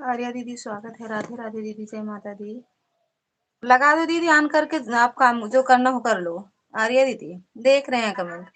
आर्या दीदी स्वागत है। राधे राधे दीदी, जय माता दी। लगा दो दीदी ऑन करके, आप काम जो करना हो कर लो। आर्या दीदी देख रहे हैं कमेंट।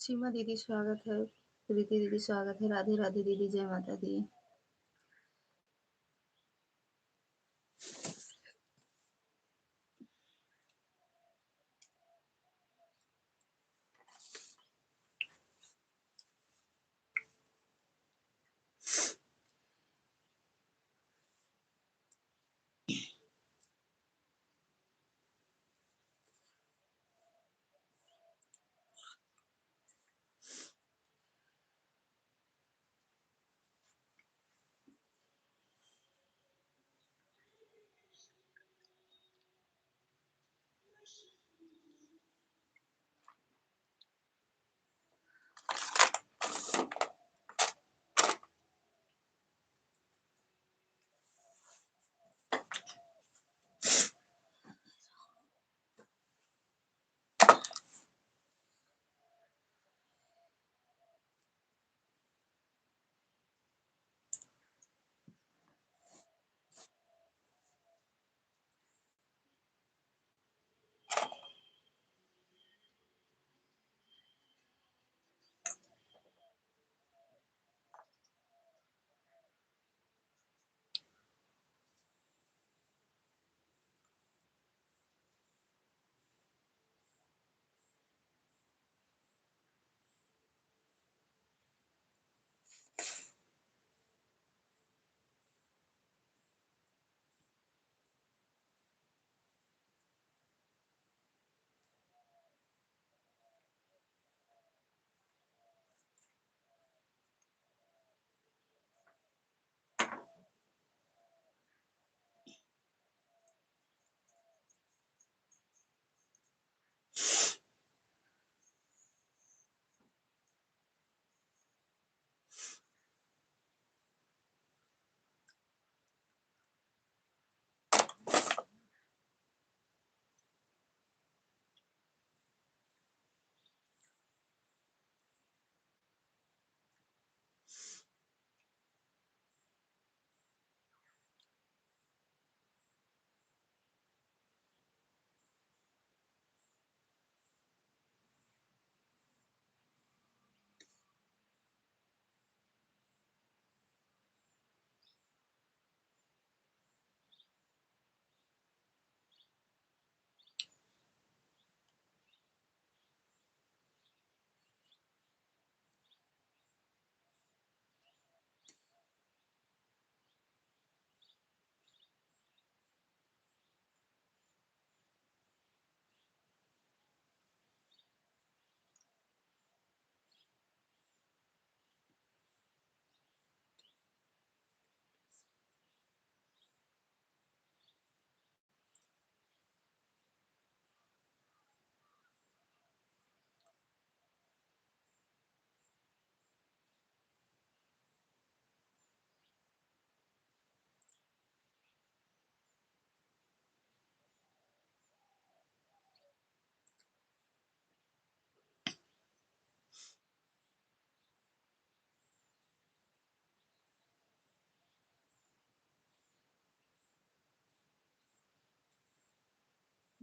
सीमा दीदी स्वागत है, प्रीति दीदी स्वागत है, राधे राधे दीदी, जय माता दी।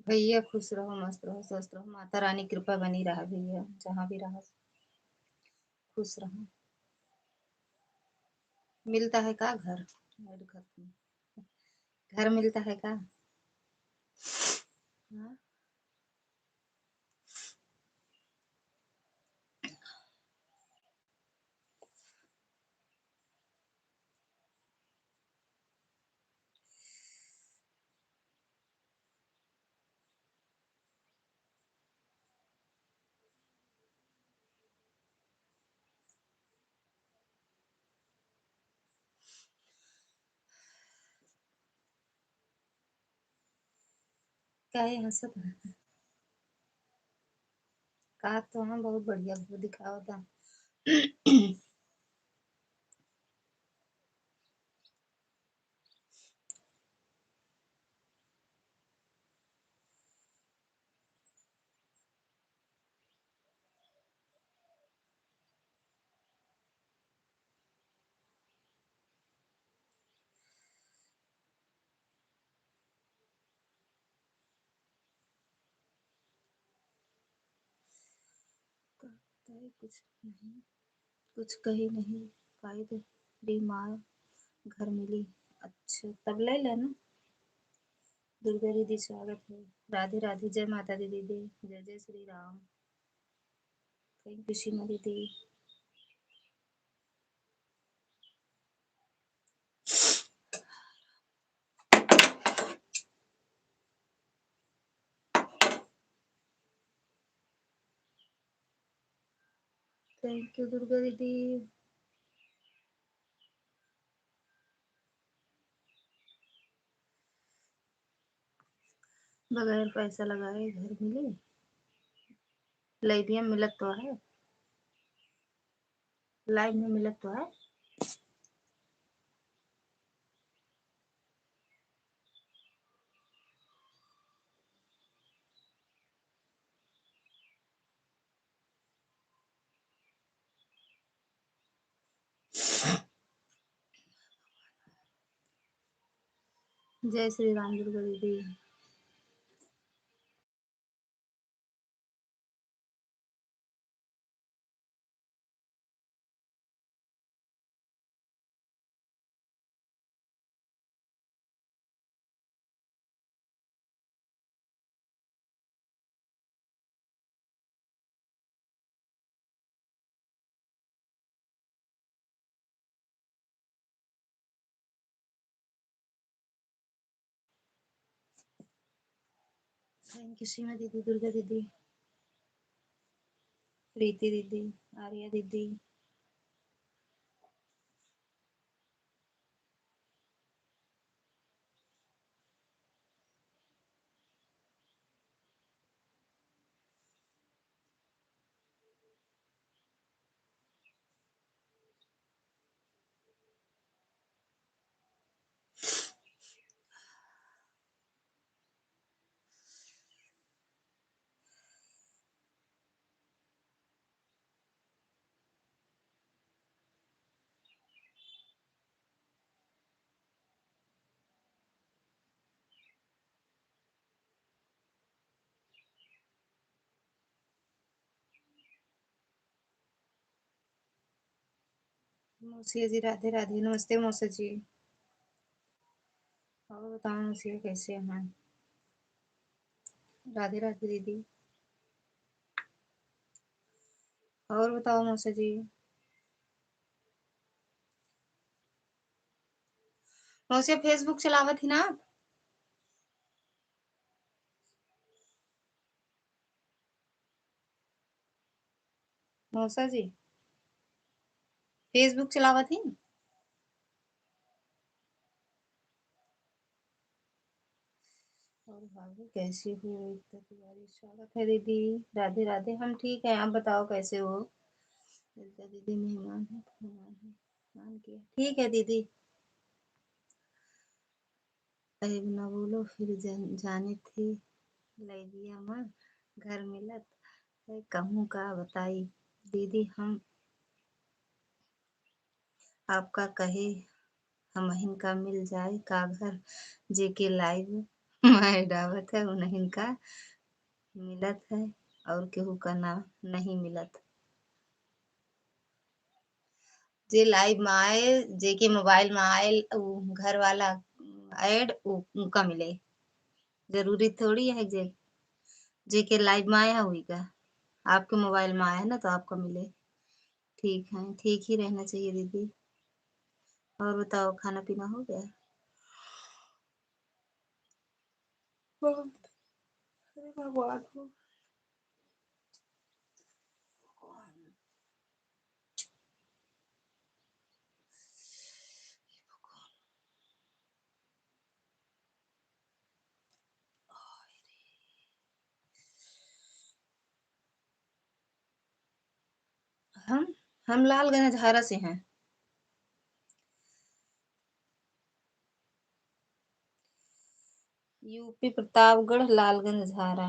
भैया खुश रहो, मस्त रहो, स्वस्थ रहो, माता रानी कृपा बनी रहा भैया, जहाँ भी रहो खुश रहो। मिलता है का घर? मेरे घर में घर मिलता है का? हाँ? क्या है हंसत है? का तो हाँ बहुत बढ़िया वो दिखावा था। बताए कुछ नहीं, कुछ कही नहीं पाई तो बीमार घर मिली। अच्छा तब ले लेना। दुर्गा दीदी स्वागत है। राधे राधे, जय माता दी दीदी, जय जय श्री राम। थैंक यू सीमा दीदी। थैंक यू दुर्गा दीदी। बगैर पैसा लगाए घर मिले, लाइव में मिलत तो है, लाइव में मिलत तो है। जय श्री राम दुर्गा दीदी। थैंक यू सीमा दीदी, दुर्गा दीदी, प्रीति दीदी, आर्या दीदी। मौसी जी राधे राधे, नमस्ते मौसा जी। और बताओ मौसी कैसे हैं? राधे राधे दीदी। और बताओ मौसा जी। मौसी फेसबुक चलावत थी ना आप? मौसा जी फेसबुक चलावत थी। और भाभी कैसी हो? एकता तिवारी स्वागत है दीदी। राधे राधे, हम ठीक है, आप बताओ कैसे हो? एकता दीदी मेहमान है, मेहमान है, मेहमान किया ठीक है दीदी। अरे ना बोलो फिर जाने थी लैगिया माँ घर मिलत है कहूँ का बताई। दीदी हम आपका कहे हमहिन का मिल जाए का घर, जेके लाइव मैं डावत है उन्हीं का मिलत है, और केहू का ना नहीं मिलत। जे लाइव में आए, जेके मोबाइल में आए घर वाला ऐड उनका मिले। जरूरी थोड़ी है जे जेके लाइव में आया हुई का आपके मोबाइल में आया ना तो आपको मिले। ठीक है, ठीक ही रहना चाहिए दीदी। और बताओ खाना पीना हो गया? अरे भगवान हो। हम हम लालगंज हरा से हैं। यूपी प्रतापगढ़ लालगंज झारा।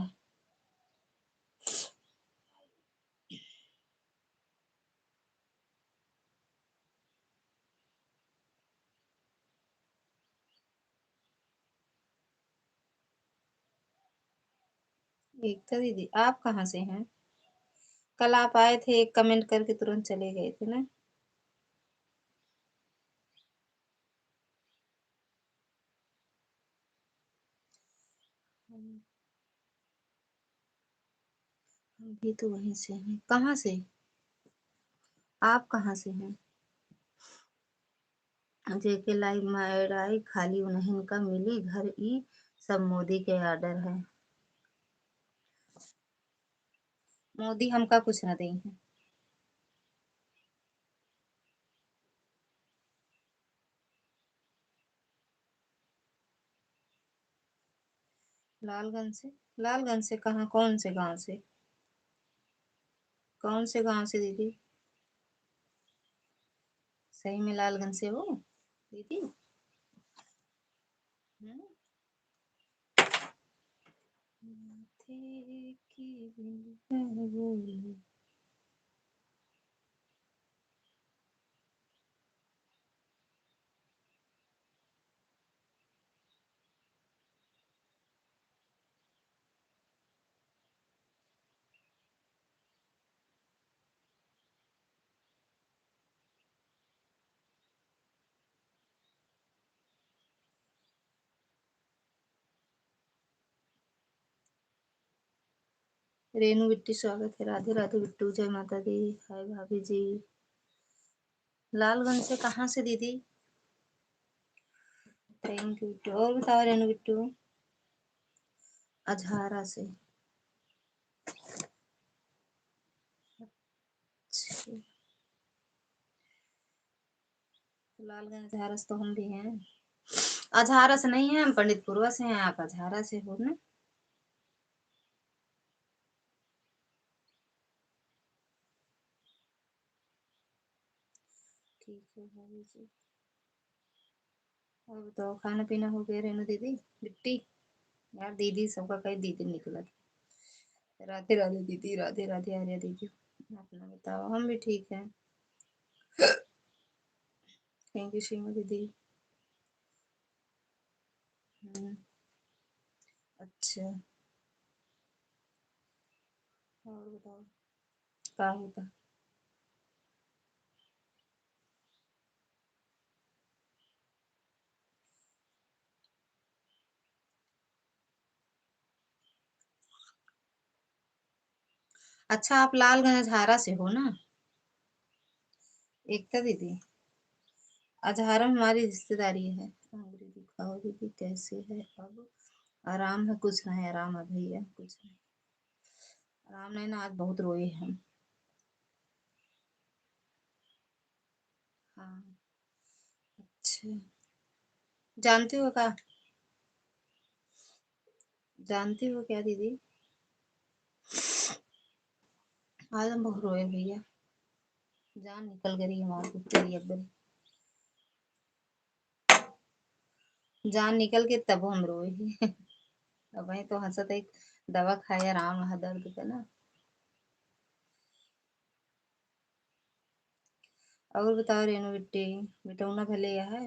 एकता दीदी आप कहाँ से हैं? कल आप आए थे, एक कमेंट करके तुरंत चले गए थे ना? हम हम भी तो वहीं से हैं। कहाँ से? आप कहाँ से हैं? जेके लाइव में ऐड आई, खाली उन्हीं का मिली घर ई, सब मोदी के आर्डर है। मोदी हमका कुछ न दई है। लालगंज से? लालगंज से कहाँ, कौन से गांव से? कौन से गांव से दीदी? सही में लालगंज से हो दीदी? हम्म? थे कि बोले। रेनू बिट्टी स्वागत है। राधे राधे बिट्टू, जय माता दी। हाय भाभी जी। लालगंज से कहाँ से दीदी? Thank you Bittu. और बताओ रेनू बिट्टू। अजहारा से। अच्छा, तो लालगंज अजहारा से तो हम भी हैं। अजहारा से नहीं है, हम पंडितपुरवा से हैं। आप अजहारा से हो ना? ठीक है भाभी जी। और बताओ, खाना पीना हो गया रेनू दीदी बिट्टी? यार दीदी सबका कहीं दीदी निकला। राधे राधे दीदी, राधे राधे आर्या दीदी। अपना बताओ। हम भी ठीक है। थैंक यू सीमा दीदी। हम्म, अच्छा। और बताओ क्या होता? अच्छा, आप लालगंज अजहारा से हो ना? एकता दीदी, अजहारा में हमारी रिश्तेदारी है। अंग्रेजी दिखाओ दीदी कैसे है अब? आराम है, कुछ नहीं आराम है भैया, कुछ नहीं आराम नहीं ना, आज बहुत रोए हम। हाँ। अच्छा। जानती हो क्या? जानती हो क्या दीदी? आज हम बहुत रोए भैया। जान निकल गई हमारी कुत्ते की अब। जान निकल के तब हम रोए ही। अब वही तो हंसत एक। दवा खाए आराम है दर्द का ना। और बताओ रेनू बिट्टी। बिटौना भले है?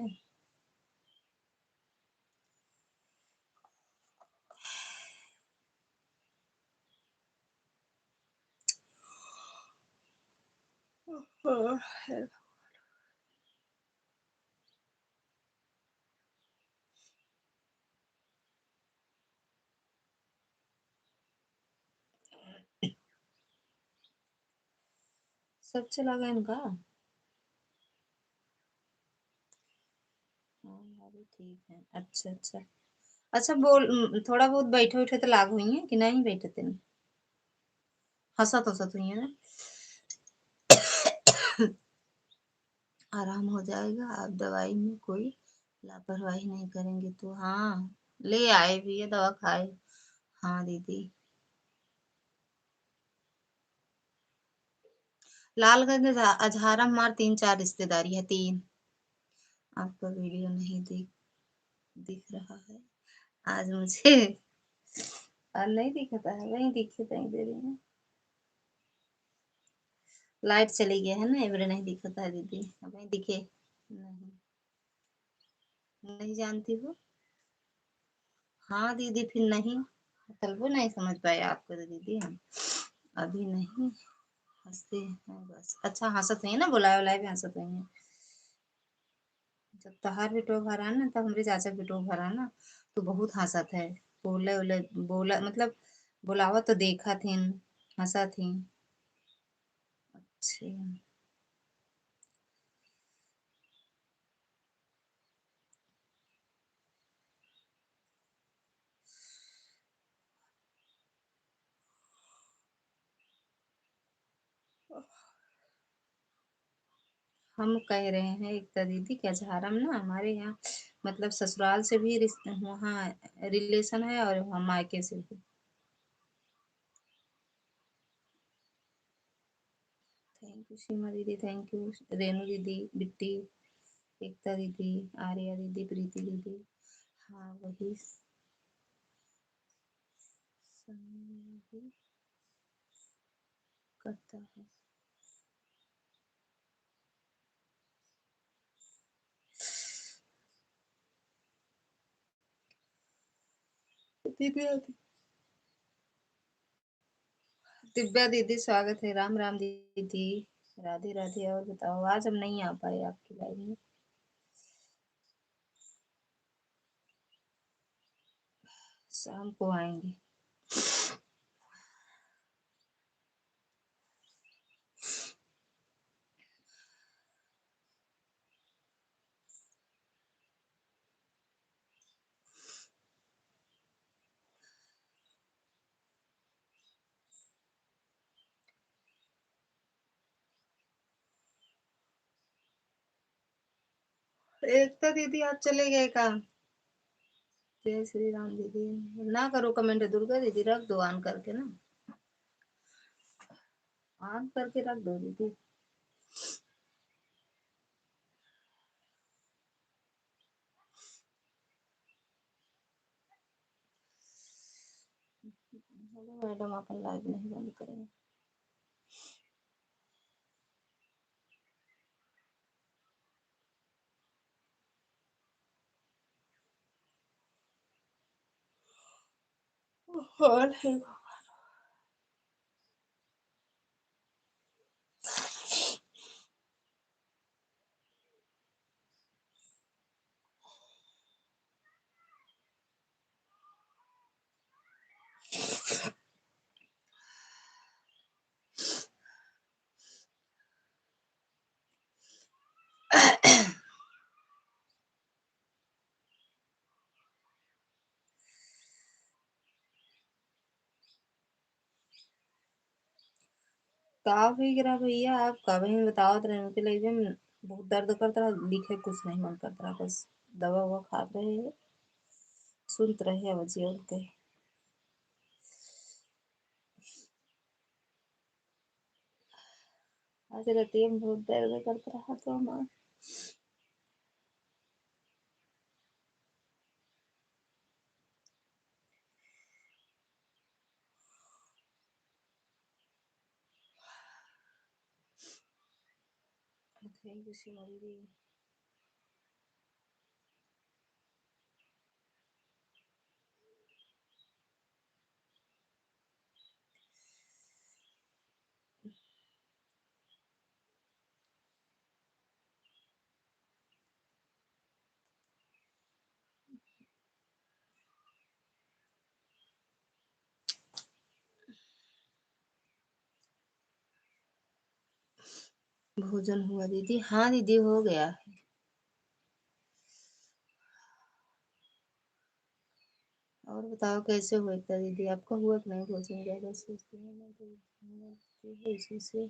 सब चला गया इनका। हाँ अभी ठीक है। अच्छा अच्छा। अच्छा बोल, थोड़ा बहुत बैठे उठे तो लाग हुई है कि नहीं बैठे थे? हंसत हंसत हुई है ना? आराम हो जाएगा, आप दवाई में कोई लापरवाही नहीं करेंगे तो। हाँ, ले आए भी है दवा खाए। हाँ दीदी। लालगंज अजहारा हमार तीन चार रिश्तेदारी है, तीन। आपका वीडियो नहीं दिख रहा है आज मुझे। और नहीं दिखता है, वही दिखे नहीं दे रही है। लाइट चली गया है ना, इबरे नहीं दिखता है दीदी, अब वही दिखे। नहीं। नहीं जानती हो? हाँ दीदी, फिर नहीं। तलबो नहीं समझ पाए आपको तो दीदी हम। अभी नहीं। हँसते हैं बस। अच्छा हँसत हैं ना, बुलाए-उलाए भी हँसत हैं। जब तहार बेटवा घर आना तब हमरे चाचा के बेटवा घर आना तो बहुत हँसत है। बोले-ओले बोला मतलब बुलावत तो देखत हिन, हँसत हिन। अच्छा। हम कह रहे हैं एकता दीदी क्या झारम ना हमारे यहाँ मतलब ससुराल से भी वहाँ रिलेशन है और वहाँ मायके से भी। थैंक यू सीमा दीदी, थैंक यू रेनू दीदी, बिट्टी, एकता दीदी, आर्या दीदी, प्रीति दीदी। हाँ वही भी करता है। दीदी दिव्या दीदी स्वागत है। राम राम दीदी। राधे राधे। और बताओ आज हम नहीं आ पाए आपकी लाइव में। शाम को आएंगे। एकता दीदी आज चले गए काम। जय श्री राम दीदी। ना करो कमेंट दुर्गा दीदी, रख दो ऑन करके ना, ऑन करके रख दो दीदी। हेलो मैडम अपन लाइव नहीं बंद करेंगे। और है का भी गिरा भैया आप कभी बताओ तो रहने के लिए बहुत दर्द करता रहा, लिखे कुछ नहीं मन करता रहा, बस दवा ववा खा रहे हैं, सुनते रहे बच्चे उनके। आज रात में बहुत दर्द करता रहा तो हमारा। थैंक यू सीमा दीदी। भोजन हुआ दीदी? हाँ दीदी हो गया। और बताओ कैसे हुआ एकता दीदी, आपका हुआ कि नहीं भोजन? ज्यादा सोचती हूँ मैं तो इसी से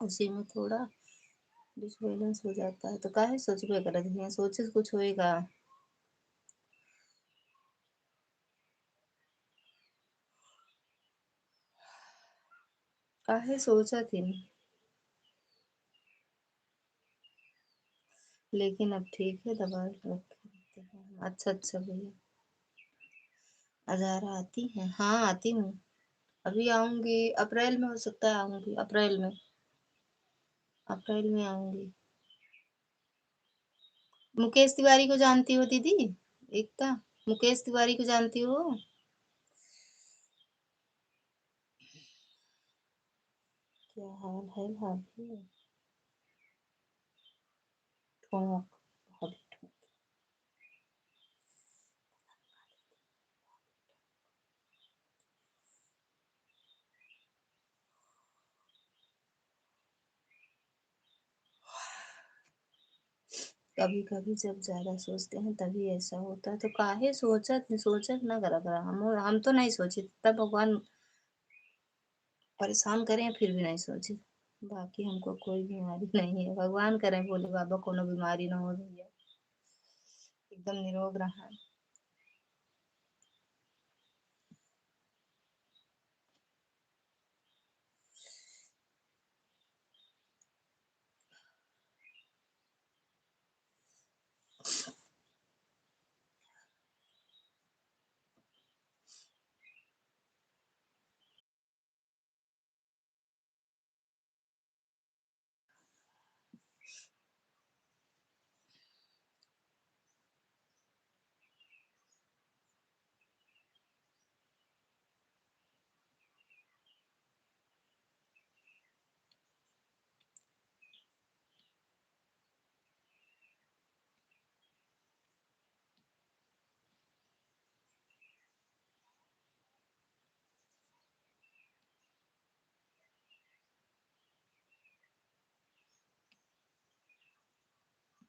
उसी में थोड़ा डिस्बैलेंस हो जाता है तो काहे सोचबे करत हियां, सोचे से कुछ होएगा? काहे सोचत हिन? लेकिन अब ठीक है, दवा रखे हैं। अच्छा अच्छा भैया। अजारा आती है? हाँ आती हूँ। अभी आऊंगी, अप्रैल में हो सकता है आऊंगी, अप्रैल में। अप्रैल में आऊंगी। मुकेश तिवारी को जानती हो दीदी? एकता, मुकेश तिवारी को जानती हो? क्या हाल है भाभी? ठोक भाभी ठोक। कभी कभी जब ज्यादा सोचते हैं तभी ऐसा होता है, तो काहे सोचत सोचत ना करत रहा। हम तो नहीं सोची, तब भगवान परेशान करें फिर भी नहीं सोची। बाकी हमको कोई बीमारी नहीं है, भगवान करें भोले बाबा कोनो बीमारी ना हो भैया, एकदम निरोग रहा।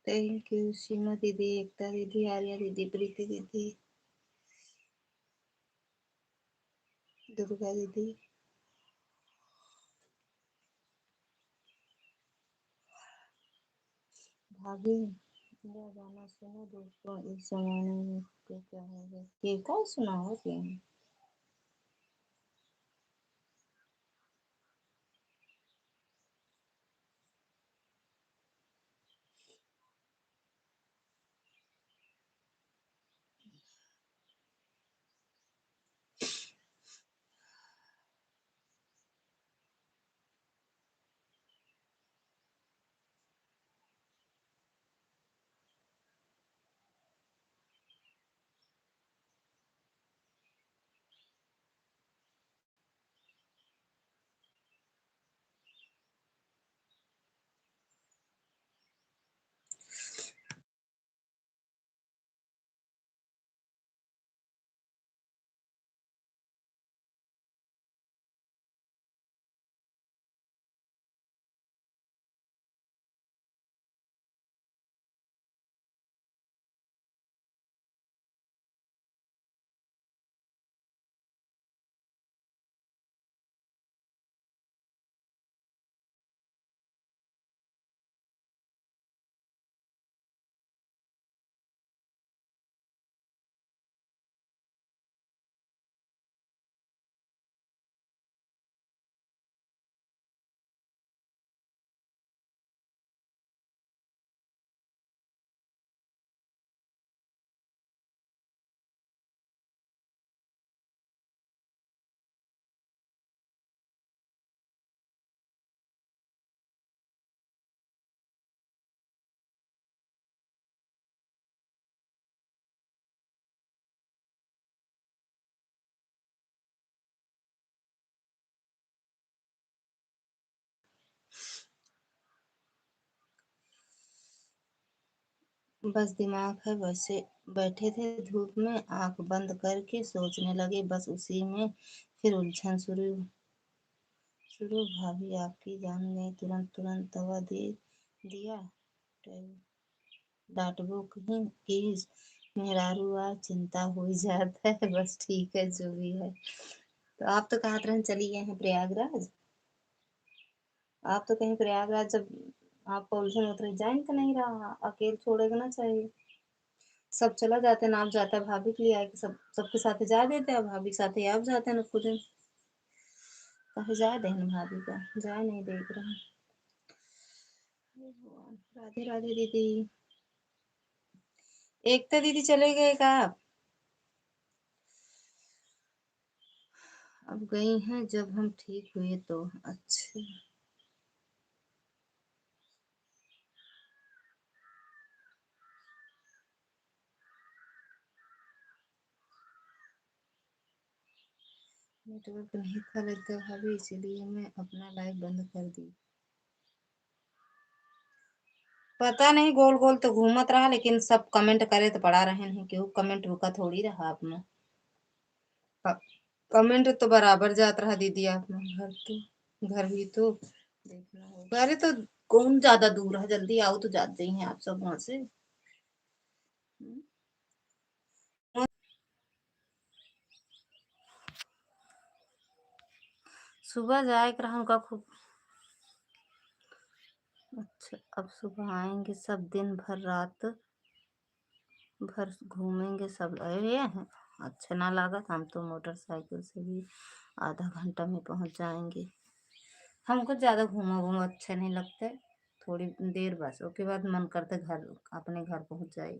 थैंक यू सीमा दीदी, एकता दीदी, आर्या दीदी, प्रीति दीदी, दुर्गा दीदी। भाभी मेरा गाना सुनो दोस्तों, इस जमाने में तो क्या होगा, ये क्या सुना हो क्या? बस दिमाग है वैसे, बैठे थे धूप में आंख बंद करके सोचने लगे, बस उसी में फिर उलझन शुरू शुरू। भाभी आपकी जान गई, तुरंत तुरंत दवा दे दिया, डांटबो कहीं कि मेहरारू आ चिंता हो ही जाता है। बस ठीक है जो भी है। तो आप तो कहाँ तरह चली गए हैं प्रयागराज? आप तो कहीं प्रयागराज, जब आपका उलझन उतर जाए तो नहीं रहा, अकेले छोड़ेगा ना चाहिए। सब चला जाते हैं, आप जाता है भाभी के लिए आए कि सब सबके साथ जा देते हैं, भाभी के साथ ही आप जाते हैं ना खुद। कहीं जाए देन भाभी का जाए नहीं देख रहे हैं। राधे राधे दीदी। एकता दीदी चले गए का आप? अब गई हैं जब हम ठीक हुए तो। अच्छा। नेटवर्क नहीं था लगता भाभी, इसीलिए मैं अपना लाइव बंद कर दी। पता नहीं, गोल गोल तो घूमत रहा, लेकिन सब कमेंट करे तो पढ़ा रहे हैं, क्यों कमेंट रुका थोड़ी रहा अपना। कमेंट तो बराबर जात रहा दीदी, अपना घर भी तो देखना होगा। अरे तो कौन ज्यादा दूर है, जल्दी आओ तो जाते ही हैं आप सब वहां से। हम्म। सुबह जाए कर उनका खूब। अच्छा, अब सुबह आएंगे सब, दिन भर रात भर घूमेंगे सब। अरे हैं, अच्छा ना लगा, हम तो मोटरसाइकिल से भी आधा घंटा में पहुंच जाएंगे। हमको ज्यादा घूमा घूमा अच्छा नहीं लगता। थोड़ी देर बस, उसके बाद मन करता घर, अपने घर पहुंच जाए।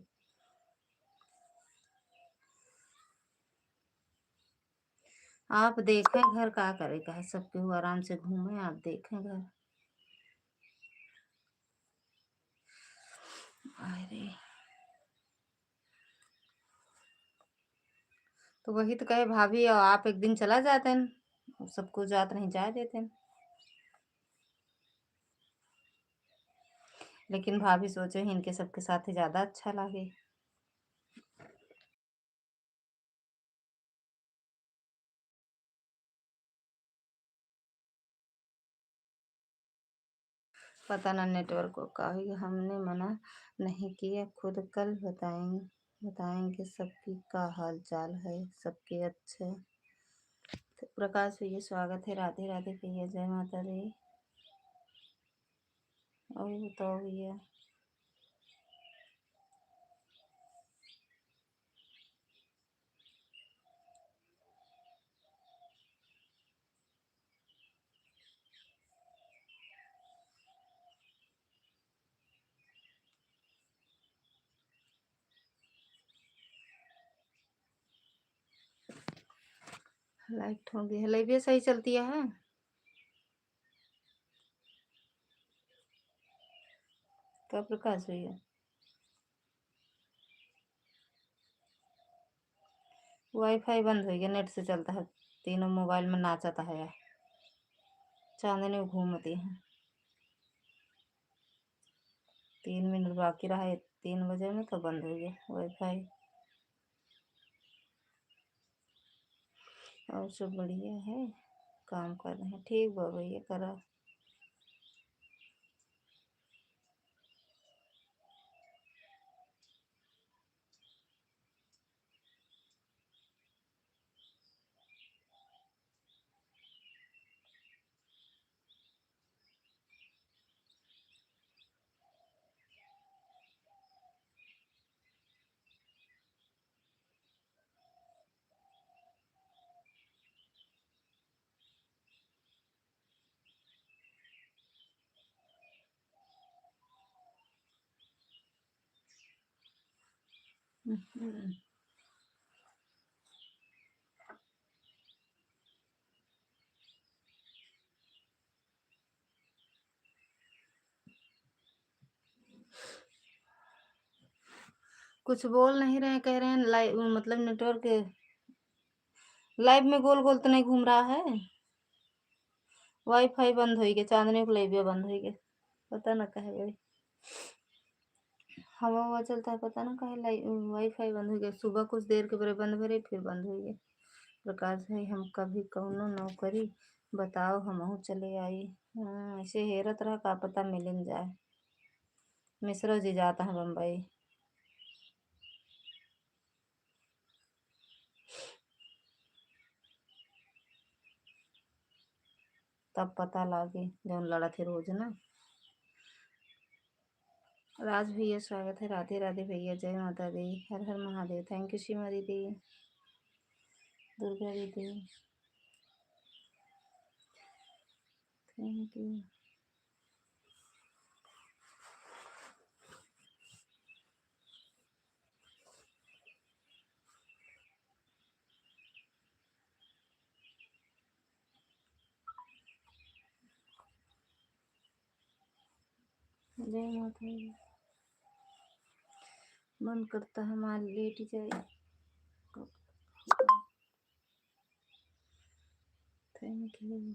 आप देखें घर का करेगा है, सबके हुआ आराम से घूमे, आप देखें घर। अरे तो वही तो कहे भाभी, और आप एक दिन चला जाते हैं, सबको जात नहीं जाए देते हैं। लेकिन भाभी सोचे इनके सबके साथ ही ज्यादा अच्छा लगे। पता ना नेटवर्क को काहे, हमने मना नहीं किया, खुद कल बताएंगे सबकी का हाल चाल है, सबके अच्छे। तो प्रकाश भैया स्वागत है, राधे राधे भैया, जय माता दी। और बताओ भैया। लाइट हो गई है, लाइट भी सही चलती है। क्या प्रकाश भैया? वाईफाई बंद हो गया, नेट से चलता है, तीनों मोबाइल में नाचता है। चांदनी घूमती है। 3 मिनट बाकी रहा, 3 बजे में तो बंद हो गया वाईफाई। और सब बढ़िया है, काम कर रहे हैं, ठीक बा भैया करा। हम्म। कुछ बोल नहीं रहे, कह रहे हैं लाइव मतलब नेटवर्क लाइव में गोल गोल तो नहीं घूम रहा है। वाईफाई बंद हो गया, चांदनी को लाइव बंद हो गया। पता ना कहे भाई, हवा हवा चलता है, पता ना कहे वाईफाई बंद हो गया। सुबह कुछ देर के बड़े बंद भरे, फिर बंद हो गया। प्रकाश भाई, हम कभी कौनो नौकरी बताओ, हमहू चले आई। हाँ, ऐसे हेरत रहा, का पता मिल जाए। मिश्रा जी जाता है बम्बई। तब पता लागे जौन लड़ा थे रोज ना। राज भैया स्वागत है, राधे राधे भैया, जय माता दी, हर हर महादेव। थैंक यू सीमा दीदी, दुर्गा दीदी, थैंक यू। जय माता दी। मन करता है माल लेट जाए। Thank you.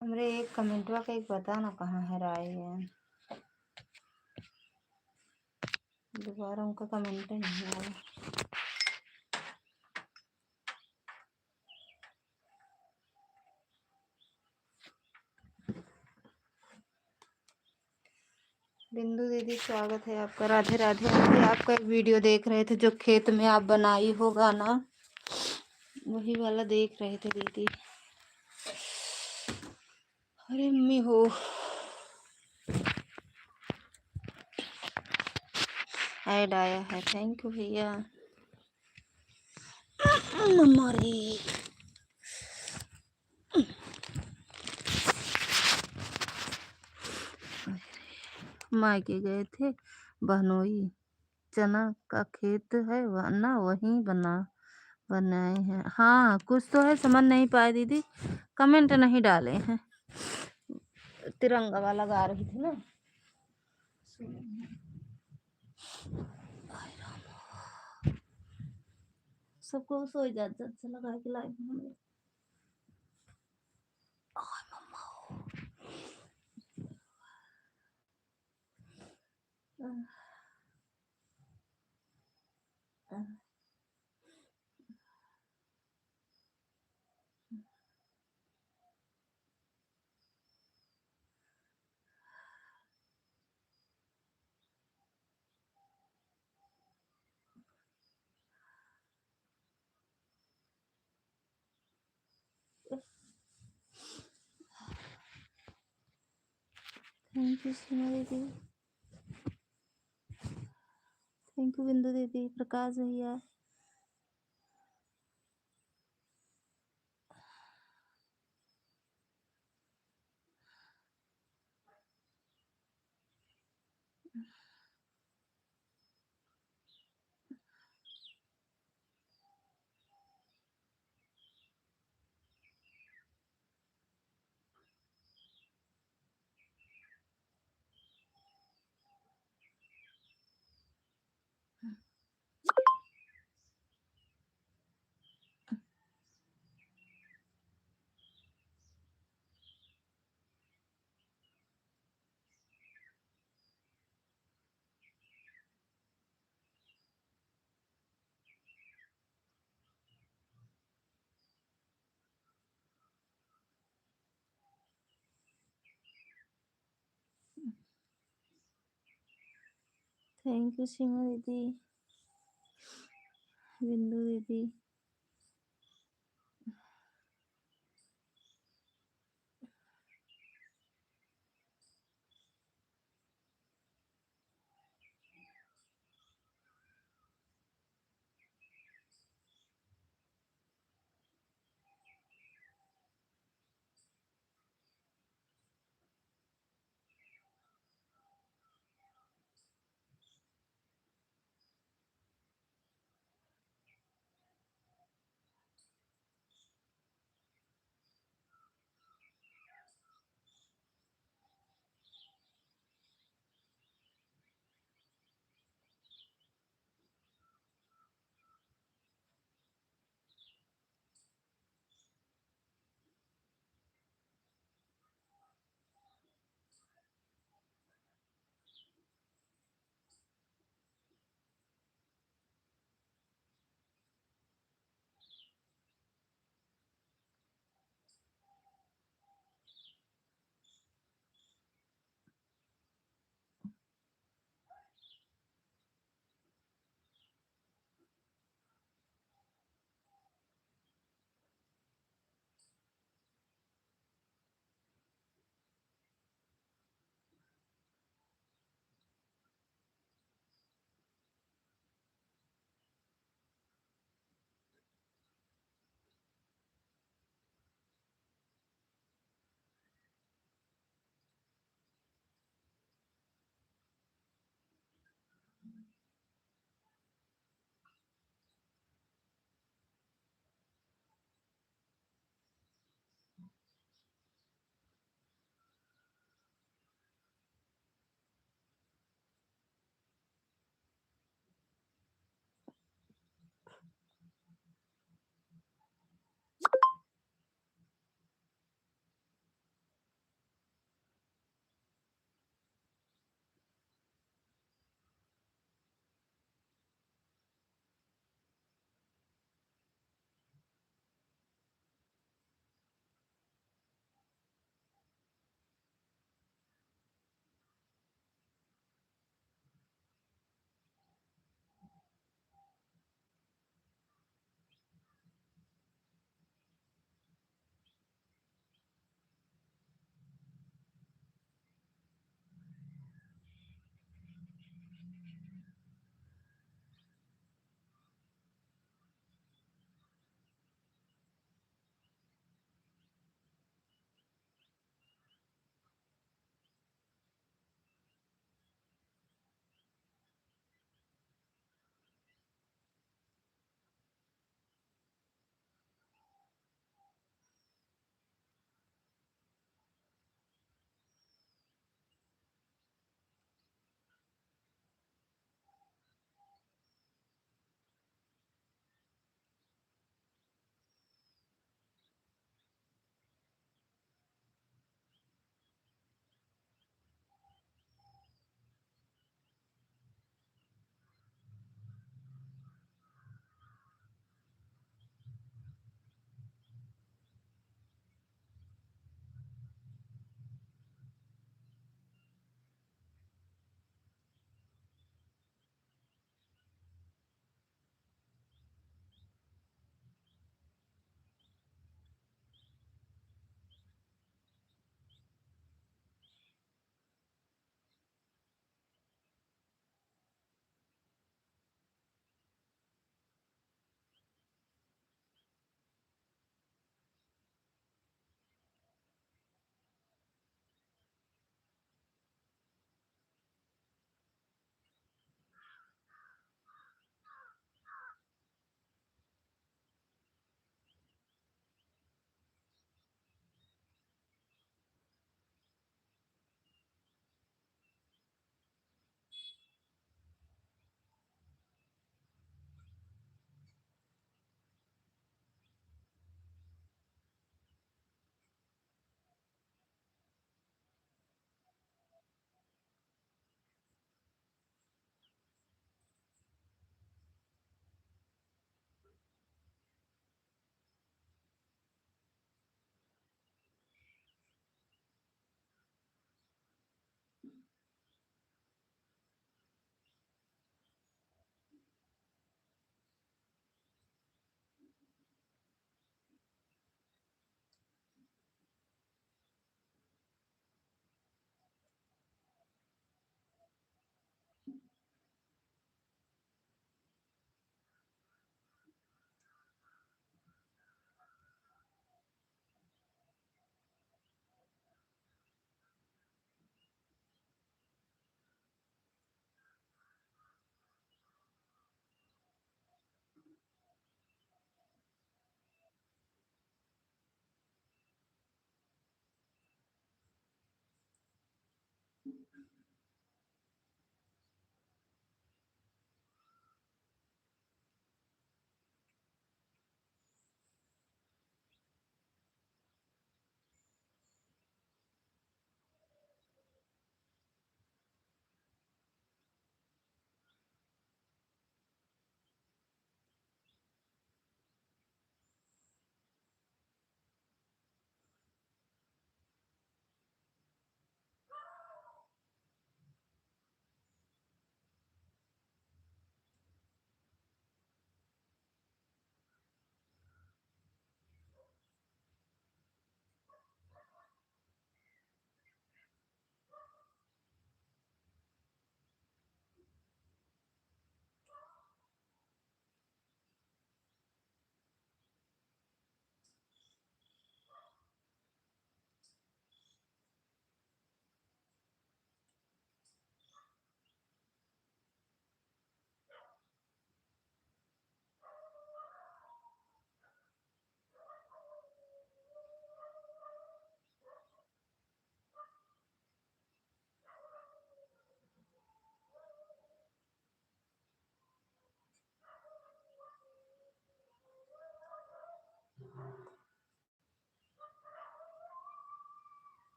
हमरे एक कमेंटवा का एक बता ना कहाँ हेराए है। दोबारा उनका कमेंट ही नहीं आया। बिंदु दीदी स्वागत है आपका। राधे राधे। अभी आपका एक वीडियो देख रहे थे जो खेत में आप बनाई होगा ना, वही वाला देख रहे थे दीदी। अरे मम्मी हो ऐड आया है। थैंक यू भैया। मम्मारी मायके गए थे बहनोई, चना का खेत है ना, वहीं बनाए हैं। हाँ कुछ तो है, समझ नहीं पाए दीदी, कमेंट नहीं डाले हैं। तिरंगा वाला गा रही थी ना। सबको सो जाता अच्छा लगा कि लाइव में। थैंक यू सीमा दीदी। थैंक यू बिंदु दीदी, प्रकाश भैया। थैंक यू सीमा दीदी, बिंदु दीदी।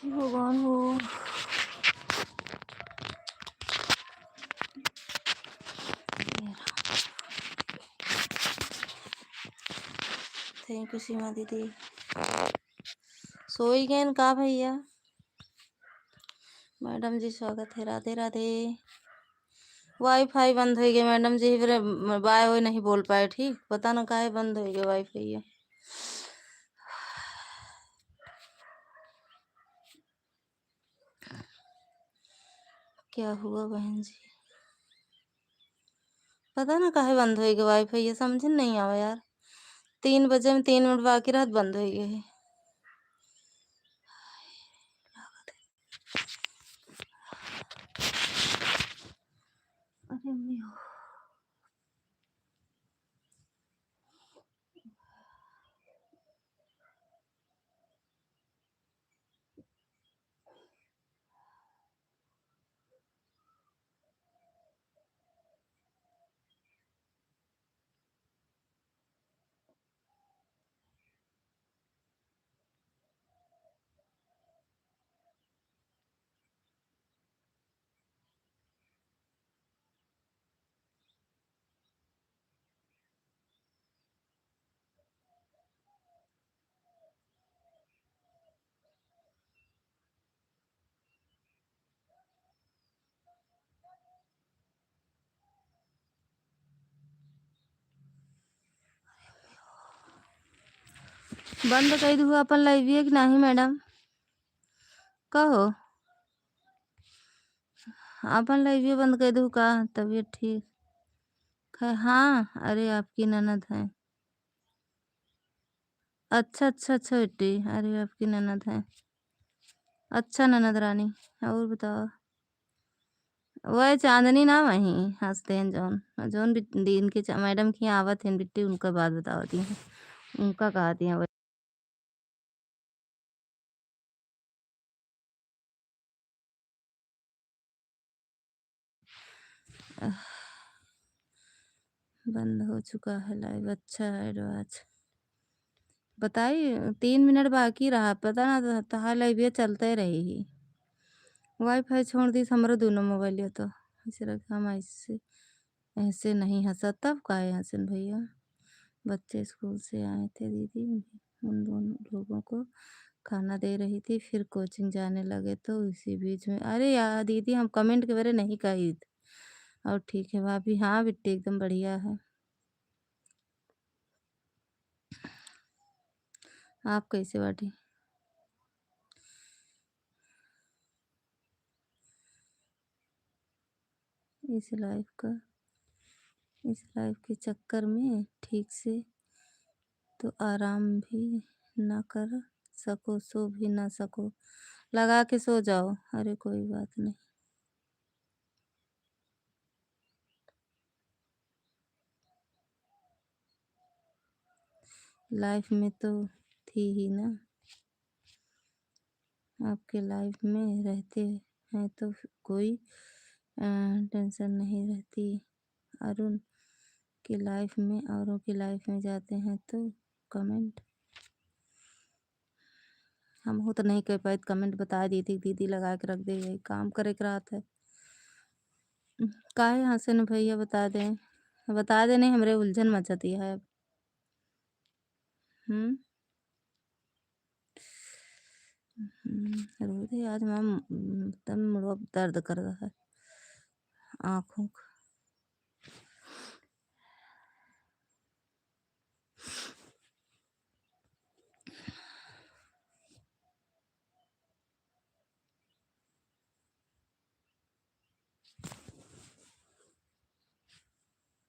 भगवान हो। थैंक यू सीमा दीदी। सोई गए का भैया? मैडम जी स्वागत है, राधे राधे। वाईफाई बंद हो गया मैडम जी, फिर बाय वो नहीं बोल पाए, ठीक पता ना काहे बंद हो गया वाईफाई है। क्या हुआ बहन जी? पता ना काहे बंद हो गया वाईफाई, ये समझ नहीं आवा यार। 3 बजे में 3 मिनट बाकी रहत बंद हो गया है। अरे अम्मी हो। बंद कर दू अपन लाइव कि नहीं मैडम? कहो अपन लाइव बंद कर दू का? तबीयत ठीक है? हाँ, अरे आपकी ननद है। अच्छा अच्छा अच्छा बेटी, अरे आपकी ननद है। अच्छा ननद रानी। और बताओ। वह चांदनी ना वही हंसते हैं जौन जौन दिन के मैडम की आवत है बिट्टी, उनका बात बतावती हैं, उनका कहती हैं। बंद हो चुका है लाइव। अच्छा है आज बताइए, 3 मिनट बाकी रहा, पता ना था लाइव ये चलते रहेगी। वाईफाई छोड़ दी हमारा दोनों मोबाइल है, तो ऐसे रखा हम ऐसे ऐसे नहीं हंसा तब का है हसन भैया। बच्चे स्कूल से आए थे दीदी, उन दोनों लोगों को खाना दे रही थी, फिर कोचिंग जाने लगे तो इसी बीच में। अरे यार दीदी हम कमेंट के बारे नहीं कही। और ठीक है भाभी, हाँ बिट्टी एकदम बढ़िया है। आप कैसे बाटी? इस लाइफ के चक्कर में ठीक से तो आराम भी ना कर सको, सो भी ना सको, लगा के सो जाओ। अरे कोई बात नहीं, लाइफ में तो थी ही ना। आपके लाइफ में रहते हैं तो कोई टेंशन नहीं रहती। अरुण की लाइफ में औरों की लाइफ में जाते हैं तो कमेंट हम हो तो नहीं कर पाए, कमेंट बता दी थी दीदी, लगा के रख दे, यही काम करे के रात है। काहे हसन भैया बता दे, नहीं हमरे उलझन मचती है अब। हम्म रो दे आज मैम, तब मुड़वा दर्द कर रहा है आँखों का।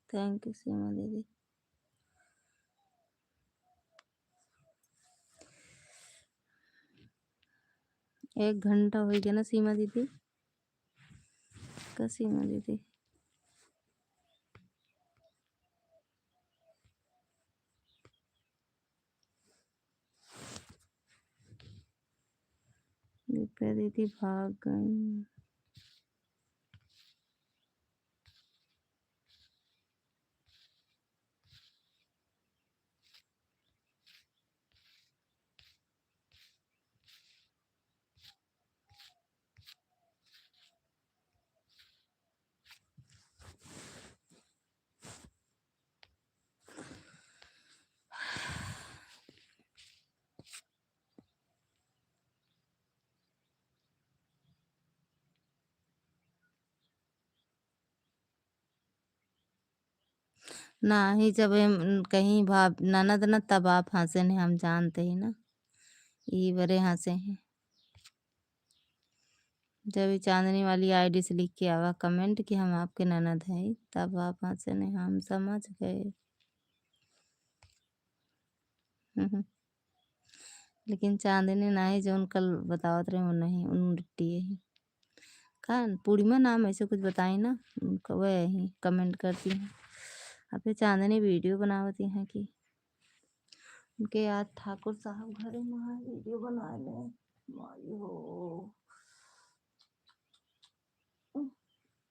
थैंक यू सीमा दीदी। 1 घंटा हो गया ना सीमा दीदी का? सीमा दीदी दीपा दीदी भाग गई। नाही जब हम कहीं भाप ननद न तब आप हँसे नहीं हम जानते ही ना। ई बड़े हँसे हैं। जब ये चाँदनी वाली आईडी से लिख के आवा कमेंट कि हम आपके ननद हैं, तब आप हँसे नहीं हम समझ गए। हुँ, हुँ। लेकिन चाँदनी नाही जौन कल बतावत रहे वो नहीं, उन डिट्टिए ही। का पूर्णिमा नाम ऐसे कुछ बताई ना, उनका वही कमेंट करती हैं। अबे चाँदनी वीडियो बनावती हैं कि उनके आज ठाकुर साहब घरे में वीडियो बना ले। माई हो।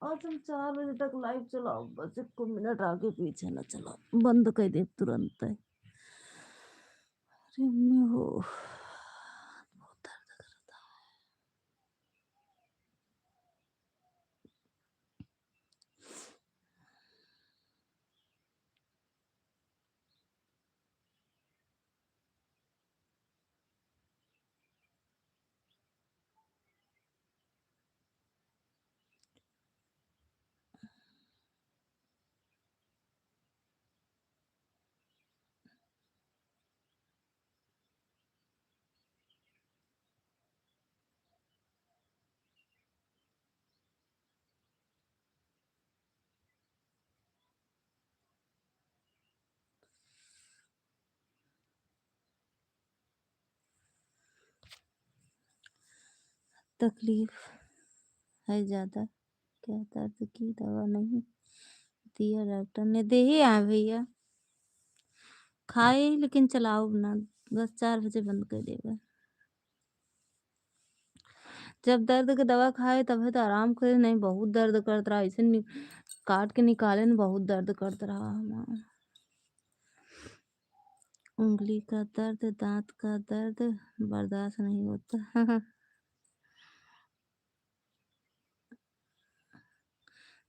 आज हम 4 बजे तक लाइव चलाओ, बस 1 मिनट आगे पीछे ना चलाओ, बंद कर दे तुरंत। अरे अम्मी हो। बहुत दर्द करता है। तकलीफ है ज़्यादा, क्या दर्द की दवा नहीं दिया डॉक्टर ने, दे ही आए भैया। खाए लेकिन चलाओ ना, बस 4 बजे बंद कर देगा। जब दर्द के दवा खाए तब तो आराम करे, नहीं बहुत दर्द करत रहा, ऐसे काट के निकाले न बहुत दर्द करत रहा हमारा। उंगली का दर्द, दांत का दर्द बर्दाश्त नहीं होता।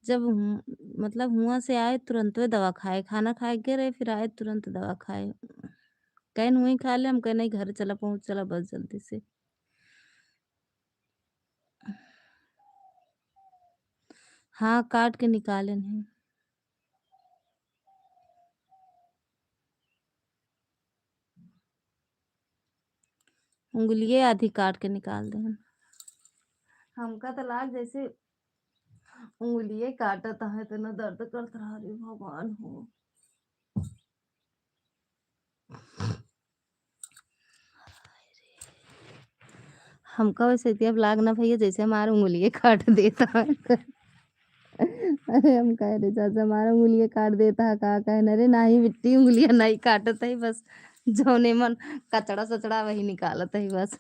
जब मतलब हुआ से आए तुरंत वे दवा खाए, खाना खाए के रहे फिर आए तुरंत दवा खाए। कहीं वहीं खा ले, हम कहे नहीं घर चला पहुँच चला बस जल्दी से। हाँ, काट के निकाले नहीं। उँगलिये आधी काट के निकाल दे। हमका तो लाग जैसे उँगलिये काटत है, इतना दर्द करत रहा रे भगवान हो। हमका वैसे अब लाग ना भैया जैसे हमारा उँगलिये काट देता है। अरे हम कह रहे चाचा हमारा उँगलिये काट देता है, का कहना रे नाही बिट्टी उँगलियाँ नहीं काटत है, बस जौने मन कचड़ा सचड़ा वही निकालत है बस।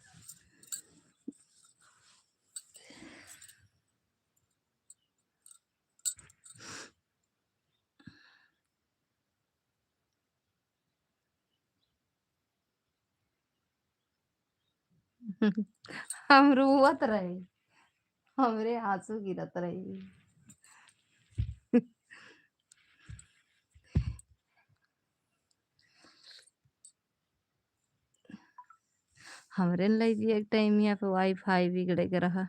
हम रोवत रहे, हमरे आंसू गिरत रही। हमरे लगे एक टाइम यहाँ पे वाईफाई बिगड़े के रहा।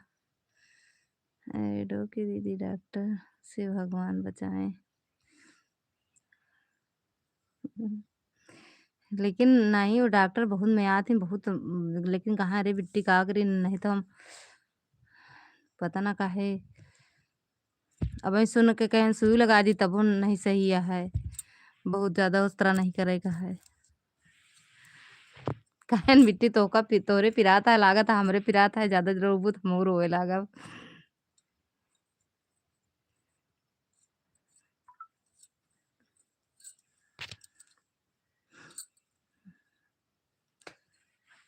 एडो की दीदी डॉक्टर से भगवान बचाए। लेकिन नहीं वो डॉक्टर बहुत मयात थी बहुत, लेकिन कहाँ रे बिट्टी का करी, नहीं तो हम पता ना काहे अब वही सुन के कहें सुई लगा दी तब नहीं सही है, बहुत ज्यादा उस तरह नहीं करेगा है। कहन बिट्टी तोका तोरे पिराता है लागत है हमरे पिराता है, ज्यादा रोबू तो हमहू रोए लागब।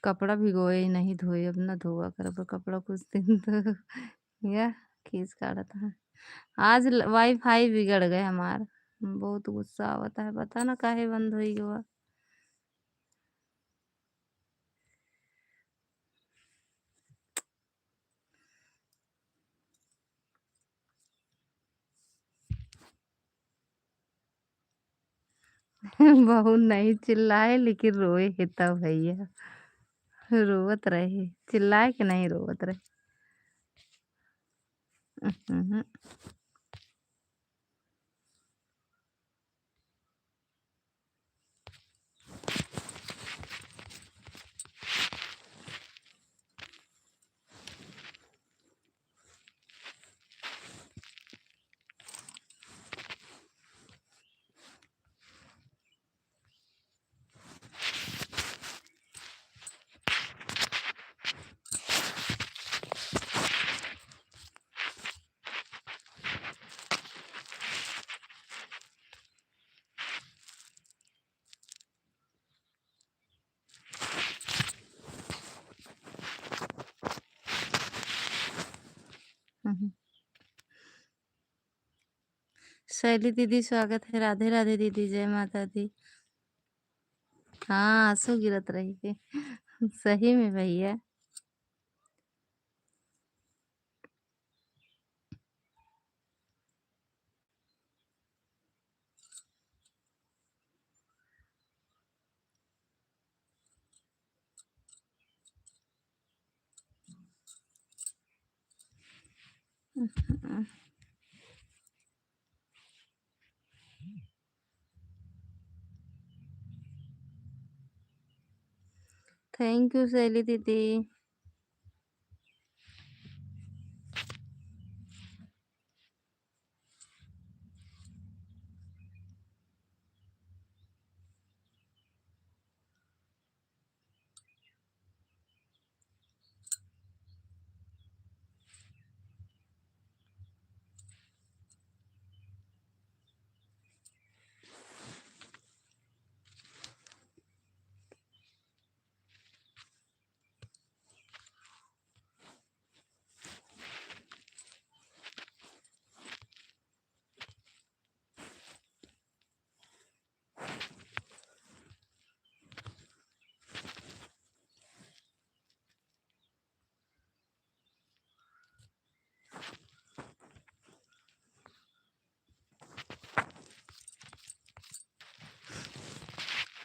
कपड़ा भिगोए ही नहीं धोए, अब ना धोआ करब कपड़ा कुछ दिन तो या खींच काढ़त है। आज वाईफाई बिगड़ गए हमार, बहुत गुस्सा आवता है, पता ना काहे बंद हो गया। बहू नहीं चिल्लाए लेकिन रोए है तब भैया, रोवत रहे, चिल्लाए कि नहीं रोवत रहे। उहुँ। शैली दीदी स्वागत है। राधे राधे दीदी, जय माता दी। हाँ, आंसू गिरत रही के। सही में भैया। थैंक यू शैली दीदी।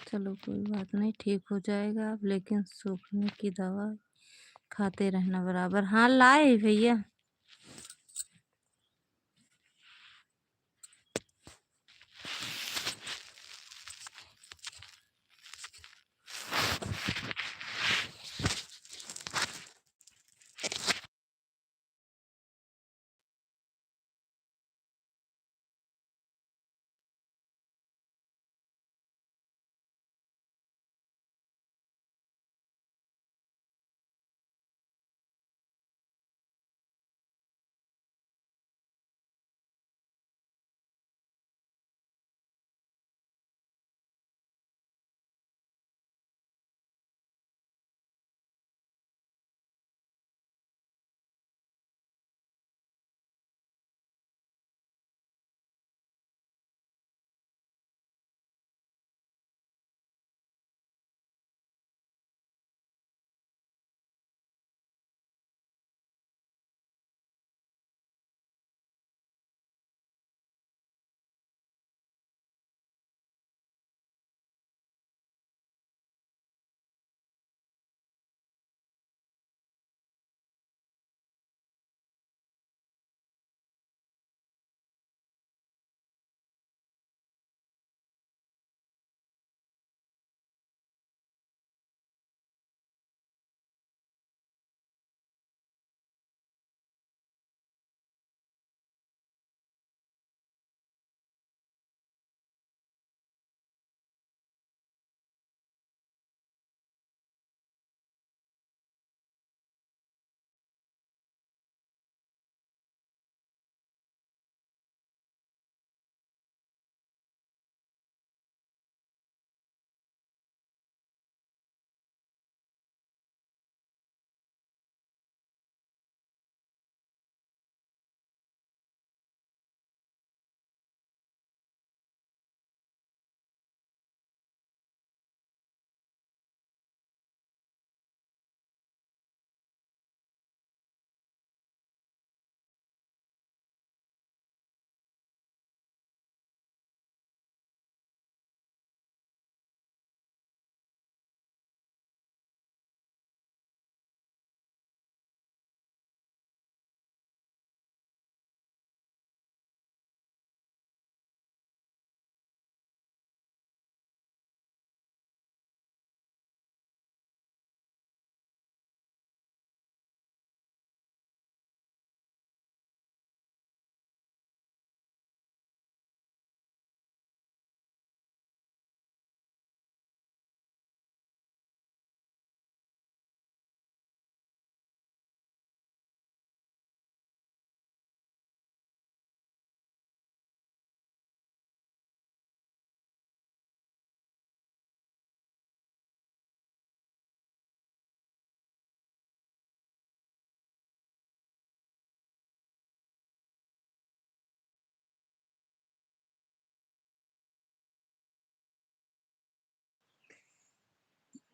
चलो कोई बात नहीं, ठीक हो जाएगा अब, लेकिन सूखने की दवा खाते रहना बराबर। हाँ लाए भैया।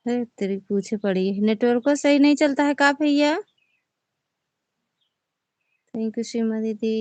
है तेरी पूछे पड़ी है। नेटवर्क सही नहीं चलता है का भैया? थैंक यू सीमा दीदी।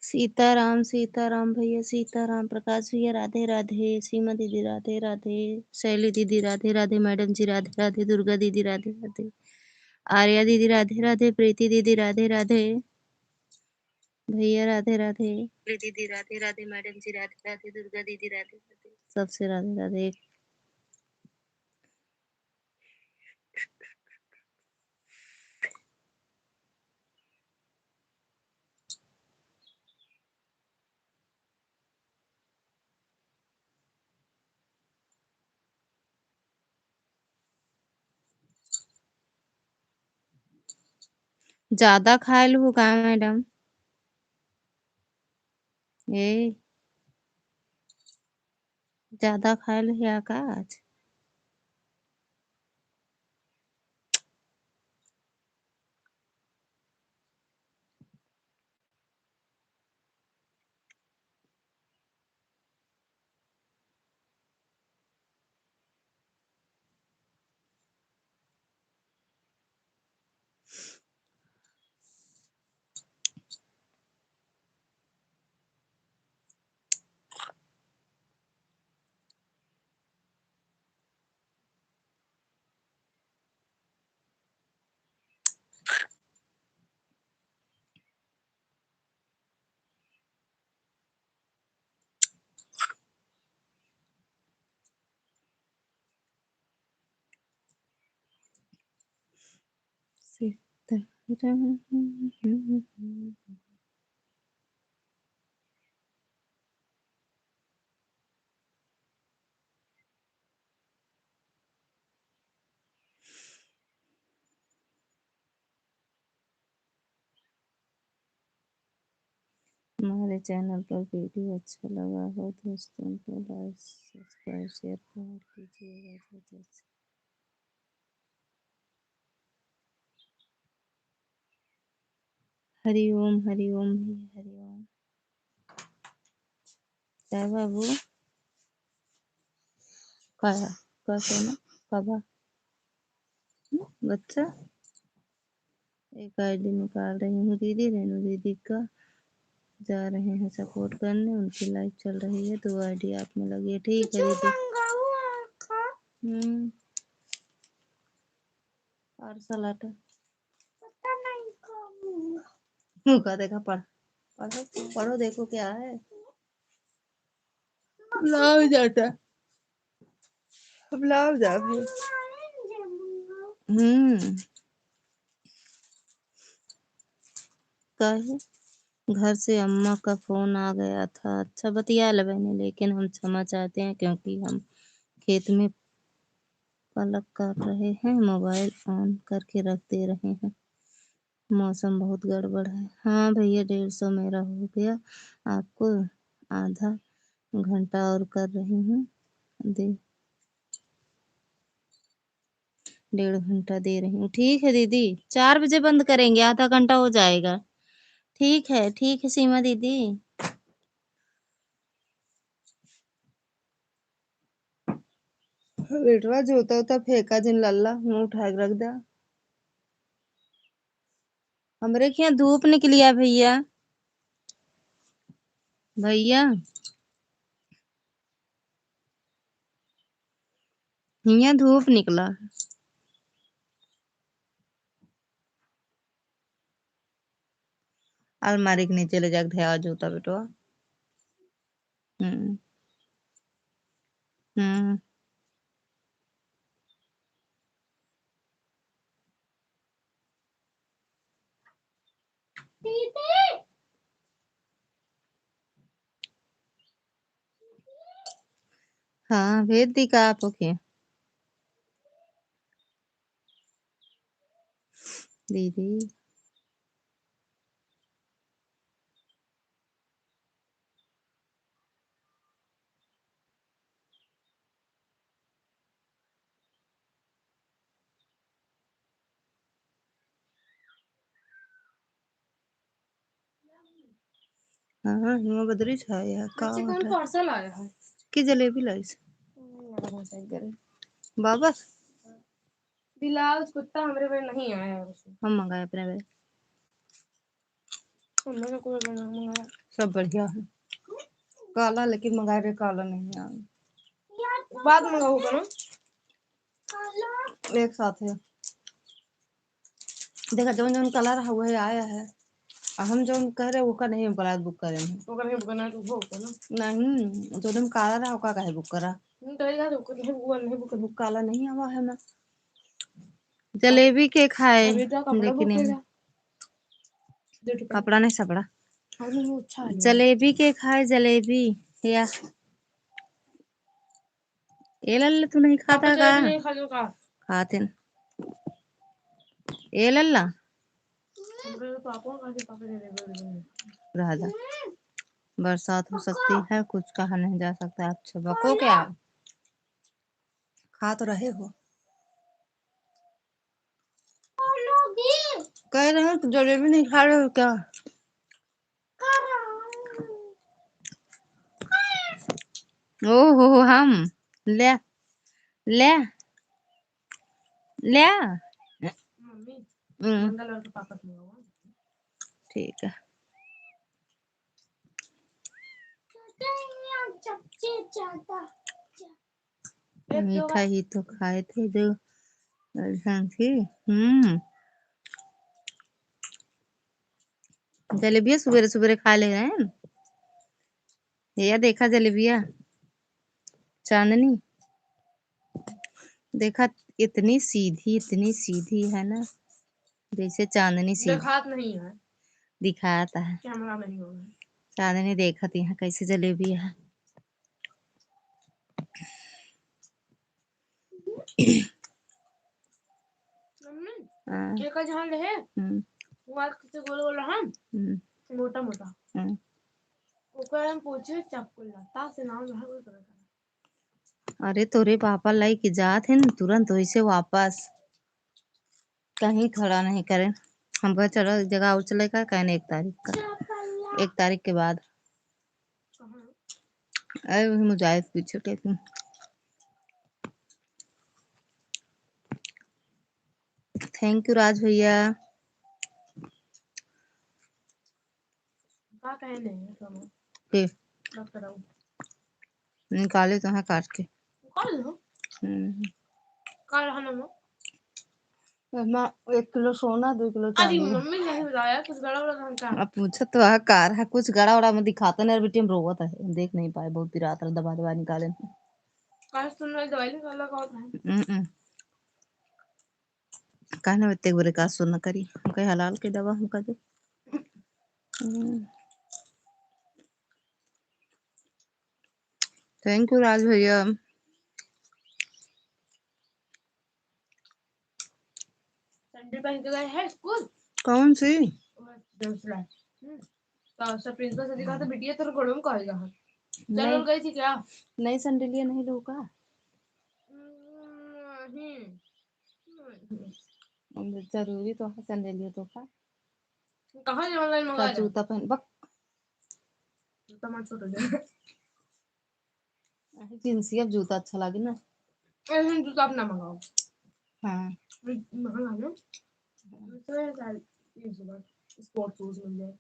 सीताराम सीताराम भैया सीताराम। प्रकाश भैया राधे राधे। सीमा दीदी राधे राधे। शैली दीदी राधे राधे। मैडम जी राधे राधे। दुर्गा दीदी राधे राधे। आर्या दीदी राधे राधे। प्रीति दीदी राधे राधे। भैया राधे राधे। दीदी राधे राधे। मैडम जी राधे राधे। दुर्गा दीदी राधे राधे। सबसे राधे राधे। ज्यादा खायल हो का मैडम? ए ज्यादा खायल है का आज? सीताराम। हमारे चैनल पर वीडियो अच्छा लगा हो दोस्तों को लाइक सब्सक्राइब शेयर कमेंट कीजिएगा। जय श्री हरि ओम हरि ओम भैया हरि ओम। क्या बाबू? काया का सोना कबा बच्चा। एक आईडी निकाल रही हूँ दीदी रेनू दीदी का। जा रहे हैं सपोर्ट करने, उनकी लाइव चल रही है तो आईडी आप में लगी है। ठीक है दीदी। पार्सल आता मुँह देखा, पढ़ो पढ़ो, देखो क्या है। ब्लाउज जाता, ब्लाउज जा कहे घर से अम्मा का फोन आ गया था। अच्छा बतिया ले बहने, लेकिन हम क्षमा चाहते हैं क्योंकि हम खेत में पलक कर रहे हैं, मोबाइल ऑन करके रख दे रहे हैं। मौसम बहुत गड़बड़ है। हाँ भैया 150 मेरा हो गया, आपको आधा घंटा और कर रही हूँ, दे 1.5 घंटा दे रही हूँ। ठीक है दीदी, 4 बजे बंद करेंगे, आधा घंटा हो जाएगा। ठीक है सीमा दीदी। बेटवा जोता होता फेंका जिन लल्ला, मुंह उठा के रख दा। हमरे के यहाँ धूप निकली है भैया। भैया यहाँ धूप निकला है। अलमारी के नीचे ले जाके ढेया जूता बेटवा। हम्म हम्म हाँ भेज दी का आप ओके दीदी। हाँ हिमा बदरी छाया का कौन पार्सल आया है कि जलेबी लाई से बाबा ब्लाउज कुत्ता हमरे पे नहीं आया है। हम मंगाए अपने पे, हमने कोई मंगाया। सब बढ़िया है, काला लेकिन मंगाए रे काला नहीं आया। बाद मंगाऊंगा ना, एक साथ है। देखा जौन जौन कलर है वही आया है। हम जौन कह रहे वो का नहीं बरात बुक करे हैं, वो का नहीं बुक करना तो वो ना नहीं, जो हम काला रहा का काहे बुक करा। कहेगा तो नहीं वो नहीं बुक काला नहीं आवा है ना। जलेबी के खाए लेकिन कपड़ा नहीं सपड़ा। जलेबी के खाए जलेबी या ये लल्ला तू नहीं खाता का खाते न। ये लल्ला राजा बरसात हो सकती है, कुछ कहा नहीं जा सकता। अच्छा बको क्या खा तो रहे हो, कह रहे हो जलेबी नहीं खा रहे हो क्या। ओहो हम ले ले ले ठीक है। मीठा ही तो खाए थे जो थी। जलेबिया सुबह सुबह खा ले रहे हैं। ये देखा जलेबिया चांदनी देखा, इतनी सीधी है ना, जैसे चांदनी सीधी दिखात नहीं है, दिखाता है कैमरा नहीं होगा। चांदनी देखा थी यहाँ कैसे जलेबी है। जहाँ रहे वो से गोल गोल रहा मोटा मोटा ओकर हम पूछे चप्पल लता से नाम रहा कोई तरह। अरे तोरे पापा लाई के जात है न तुरंत वैसे वापस कहीं खड़ा नहीं करे। हम कहा चलो जगह और चले का कहने 1 तारीख का, 1 तारीख के बाद अरे मुजाहिद पीछे टेकूं। थैंक यू राज भैया। का कहे नहीं सोना के डॉक्टर आओ निकाले तो है काट के। कॉल लो कल रहा ना माँ 1 किलो सोना 2 किलो अरे चांदी। मम्मी ने नहीं बताया कुछ गड़ा उड़ा था क्या अब पूछा तो है कार है कुछ गड़ा उड़ा में दिखाता नहीं बेटी हम रोवत है देख नहीं पाए बहुत रात दबा दबा निकाले। कल सुन रही दवाई निकाला का होता है कहना इतने बुरे का सुन करी हम कहे हलाल के दवा हम कर दे। थैंक यू राज भैया। सैंडल पहन के गए है स्कूल कौन सी दूसरा तो सब प्रिंसिपल से दिखा तो बिटिया तेरे घोड़ों में कहेगा चल नहीं गई थी क्या नहीं संडेलिया नहीं लो का जरूरी तो है संडेलिया तो का कहाँ से ऑनलाइन मंगा रहे जूता पहन बक जूता मत छोड़ दे जींस अब जूता अच्छा लगे ना। ऐसे जूता अपना मंगाओ हाँ महंगा ना तो ये सुबह स्पोर्ट्स शूज मिल जाए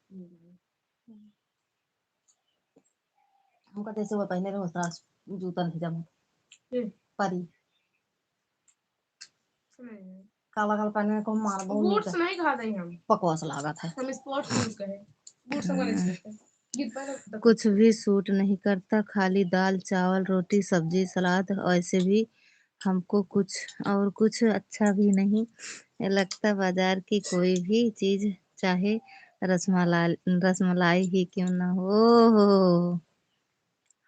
हमका जैसे वो पहने रहो सारा जूता नहीं जमा परी काला काला पहने को मार बहुत बूट्स नहीं खाते हम बकवास लागत है। हम स्पोर्ट्स शूज कहे बूट्स का नहीं खाते गिर पर कुछ भी सूट नहीं करता खाली दाल चावल रोटी सब्जी सलाद ऐसे भी हमको कुछ अच्छा भी नहीं लगता बाजार की कोई भी चीज चाहे रसमलाई ही क्यों ना हो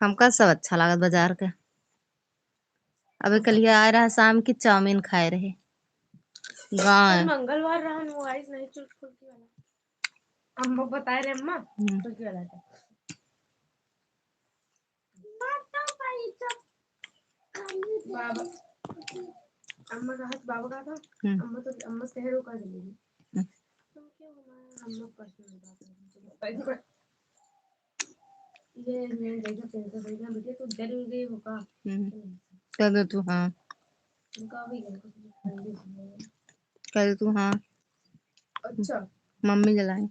हमका सब अच्छा लागत बाजार का। अबे कल ये आ रहा शाम की चाउमीन खाए रहे कल गाँव मंगलवार रहा वो आइस नहीं चुट फुल्की वाला अम्मा बताए रे अम्मा फुल्की वाला था बाबा अम्मा का हाथ बाबा का था अम्मा से हेरो कर देगी तुम क्यों हमारा हम लोग पर्सनल बात कर ये मैं देखा तेरे देखा बेटे तो डर गई होगा कर तू हाँ उनका भी कर तू हाँ अच्छा मम्मी जलाए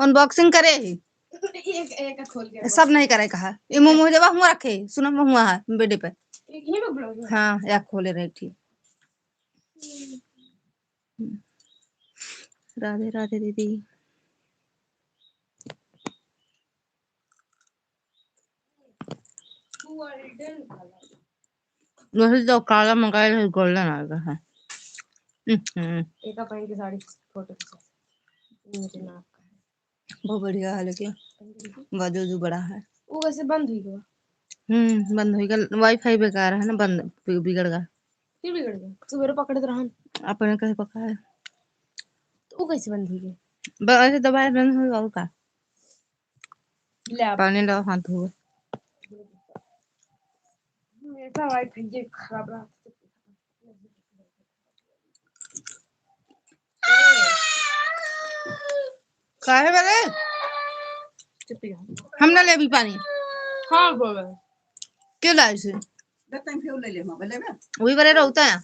अनबॉक्सिंग करे ही एक खोल के सब नहीं करे कहा ये मुंह जब हुआ रखे सुना हुआ है बेडे पे ये में ब्लाउज हाँ या खोले रहे ठीक। राधे राधे दीदी वैसे जो काला मंगाया है गोल्डन आ गया है। एक पहन के साड़ी फोटो मुझे नाप का है बहुत बढ़िया है लेकिन बाजू जो बड़ा है वो वैसे बंद हुई गया बंद हो गया वाईफाई बेकार है ना बंद बिगड़ गया फिर बिगड़ गया सुबह पकड़े तो रहन अपने कहे पका है तो वो कैसे बंद हुई गई ऐसे दबाए बंद होगा और का लैब पानी लो हाथ धो मेरा वाईफाई ये खराब रहा काहे वाले हम ना ले भी पानी हाँ बोल क्यों लाए से दत्तन फिर ले ले मां ले बे वही वाले रहता है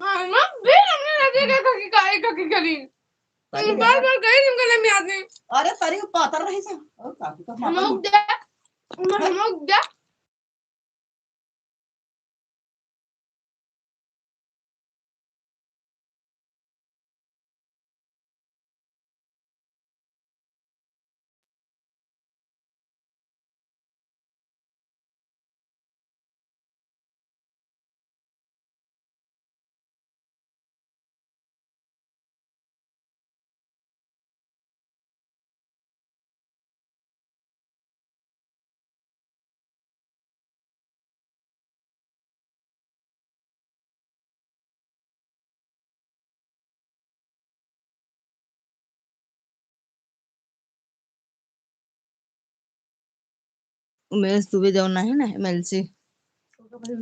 मां फिर हमने लगेगा कि काहे का की करी बार बार गई तुमको नहीं याद नहीं अरे तारी पातर रही से और काफी का हमक दे मैं सुबह जाऊँ नहीं ना एमएलसी तो भाई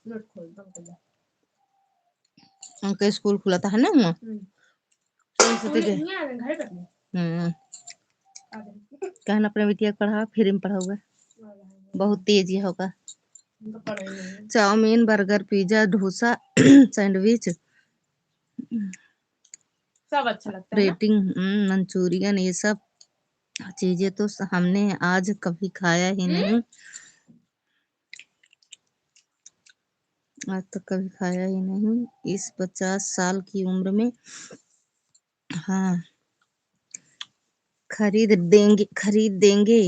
नोट खोल बंद कर उनका स्कूल खुला था है ना वहाँ तो यहाँ घर पर कहना अपने बिटिया पढ़ा फ्री में पढ़ाऊंगा बहुत तेज ही होगा chow mein, burger, pizza, dosa, sandwich, सब अच्छा लगता है ना। रेटिंग, मंचूरियन, ये सब चीजें तो हमने आज कभी खाया ही नहीं। आज तक कभी खाया ही नहीं इस 50 साल की उम्र में। हाँ, खरीद देंगे,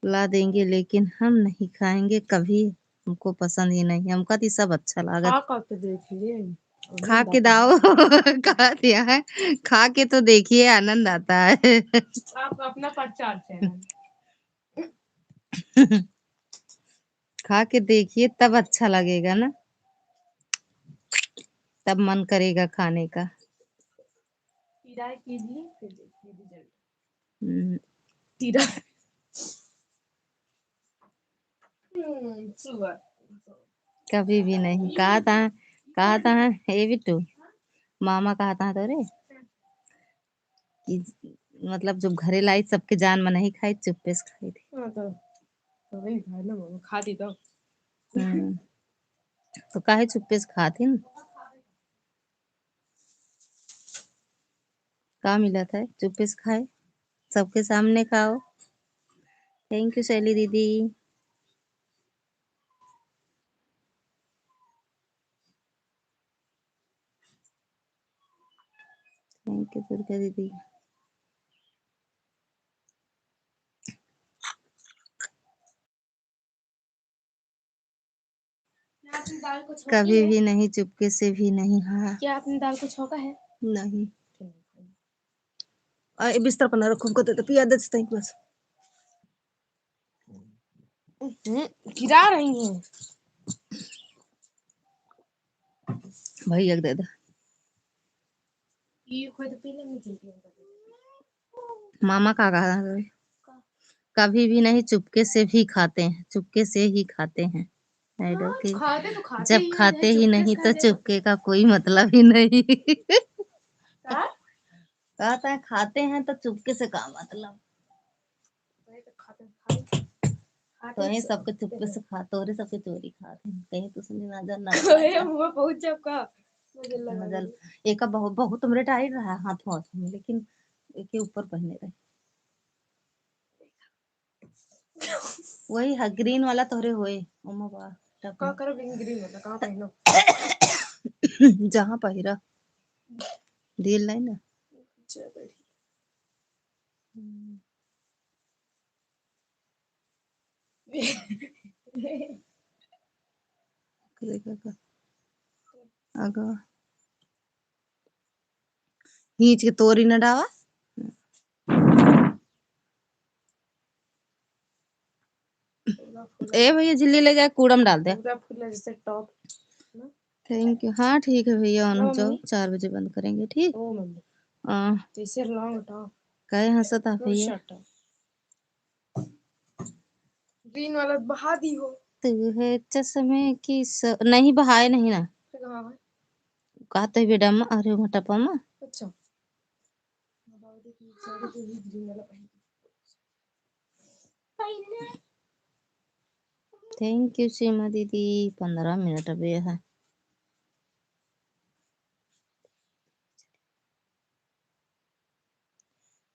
ला देंगे, लेकिन हम नहीं खाएंगे कभी। हमको पसंद ही नहीं, हमका तो सब अच्छा लागत। खा के देखिए, खा आनंद के आता दाओ। है। कहा दिया है, खा के तो देखिए, आनंद आता है। आप अपना प्रचार चैनल खा के देखिए, तब अच्छा लगेगा ना, तब मन करेगा खाने का। ट्राई कीजिए, फिर देखिए रिजल्ट। हम्म, ट्राई सुबह कभी भी नहीं कहा था हे बिट्टू, मामा कहा था तोरे कि मतलब जब घरे लाई सबके जान में नहीं खाई, चुप्पे से खाई थी। हाँ तो वही खाए ना, वो खाती तो हम्म, तो काहे चुप्पे से खाती न। का मिला था चुप्पे से खाए, सबके सामने खाओ। थैंक यू शैली दीदी। थैंक यू दुर्गा दीदी। दाल को कभी भी नहीं, चुपके से भी नहीं। हाँ, क्या आपने दाल को छौंका है? नहीं। बिस्तर पर ना रखो, हमको तो पिया दे बस। गिरा रही हैं। भाई एक दे दे। ये खुद पी लेंगे जल्दी। मामा का कहा था, कभी भी नहीं, चुपके से भी खाते हैं, चुपके से ही खाते हैं। के खाते तो खाते जब ही खाते हैं, ही चुपके नहीं से तो खाते चुपके का कोई मतलब ही नहीं। हाँ? कहता है खाते हैं तो चुपके से का मतलब। तो यही सबके चुपके से खाते, और सबके चोरी खाते हैं, कहीं तो सुनी नजर ना मुंह पहुंच जाओ का मुझे लगा नजर। एक का बहुत बहुत मेरे टाइट रहा हाथों हाथों में, लेकिन एक के ऊपर पहने रहे। वही है ग्रीन वाला तोरे होए ओमा बा का करो ग्रीन वाला कहां पहनो। जहां पहिरा दिल नहीं ना। अगर खींच के तोरी न डावा। ए भैया झिल्ली ले जाए कूड़ा में डाल दे। जैसे टॉप। Thank you. हाँ ठीक है भैया, ऑन हो जाओ, 4 बजे बंद करेंगे, ठीक। ओ मम्मी आ, जैसे लॉन्ग टॉप कहे हंसता भैया। शर्ट ग्रीन वाला बहा दी हो। तू है चश्मे की नहीं बहाए नहीं ना। फिर कहाँ है? कहा तो बेडा में अरे टपा में। अच्छा ग्रीन वाला थैंक यू सीमा दीदी, 15 मिनट अभी है।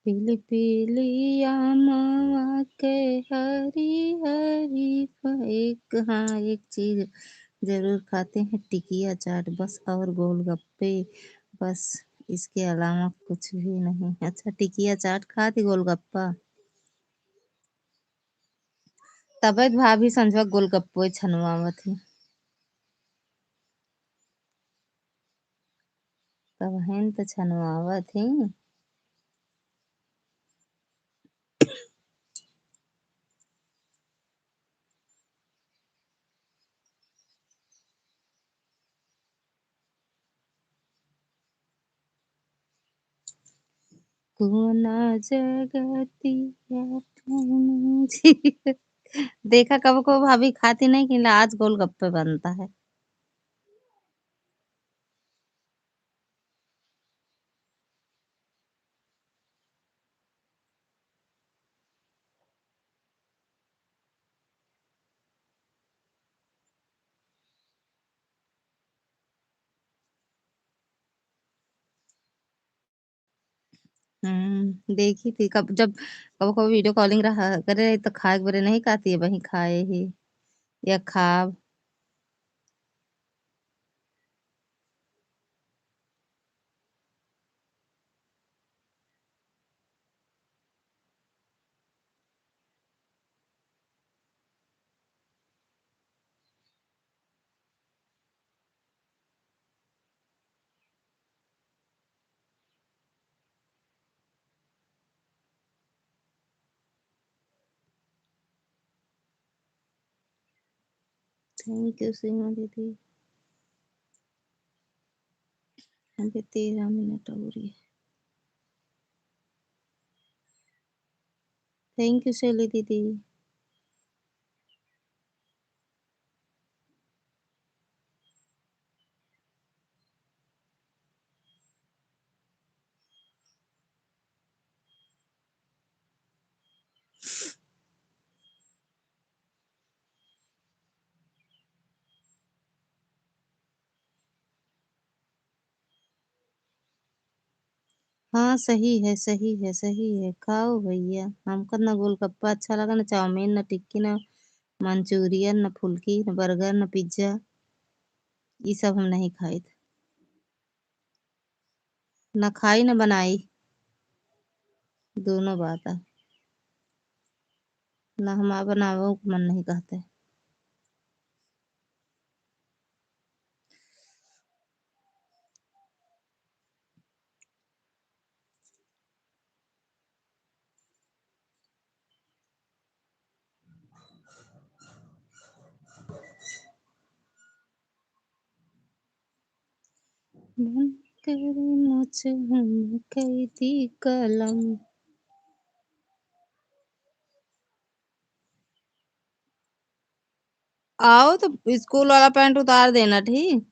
पीली पीली आमा के हरी हरी एक, हाँ एक चीज जरूर खाते हैं, टिकिया चाट बस, और गोलगप्पे बस, इसके अलावा कुछ भी नहीं। अच्छा टिकिया चाट खाती, गोलगप्पा तबियत भाभी संजवा गोलगप्पो छनवावत थी तब है तो छनवावत थी। कोना जगती देखा कब को भाभी खाती नहीं कि आज गोलगप्पे बनता है। देखी थी कब जब कबो कबो वीडियो कॉलिंग रहा करे तो खाए के बरे नहीं खाती है वही खाए ही या खाब। थैंक यू सीमा दीदी। अभी 13 मिनट हो रही है। थैंक यू शैली दीदी। हाँ सही है सही है सही है खाओ भैया। हमको ना गोलगप्पा अच्छा लगा, ना चाउमीन, ना टिक्की, ना मंचूरियन, ना फुल्की, ना बर्गर, ना पिज्जा। ये सब हम नहीं खाए थे। ना खाई ना बनाई। दोनों बात है। ना हम बनावो को मन नहीं कहते। मन करे मुझे हम कैदी कलम। आओ तो स्कूल वाला पैंट उतार देना ठीक।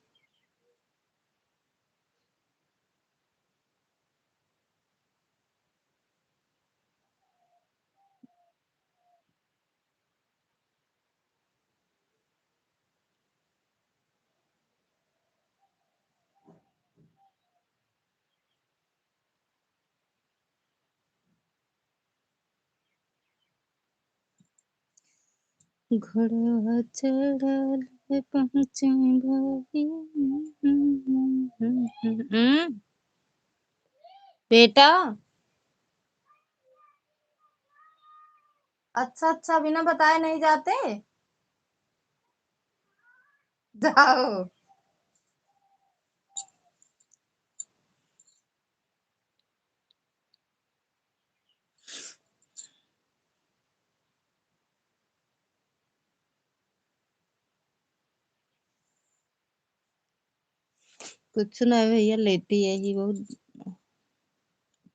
घोड़ा चढ़ल पहुँचे भाई। बेटा अच्छा अच्छा बिना बताए नहीं जाते। जाओ। कुछ नहीं भैया लेटी है ही बहुत।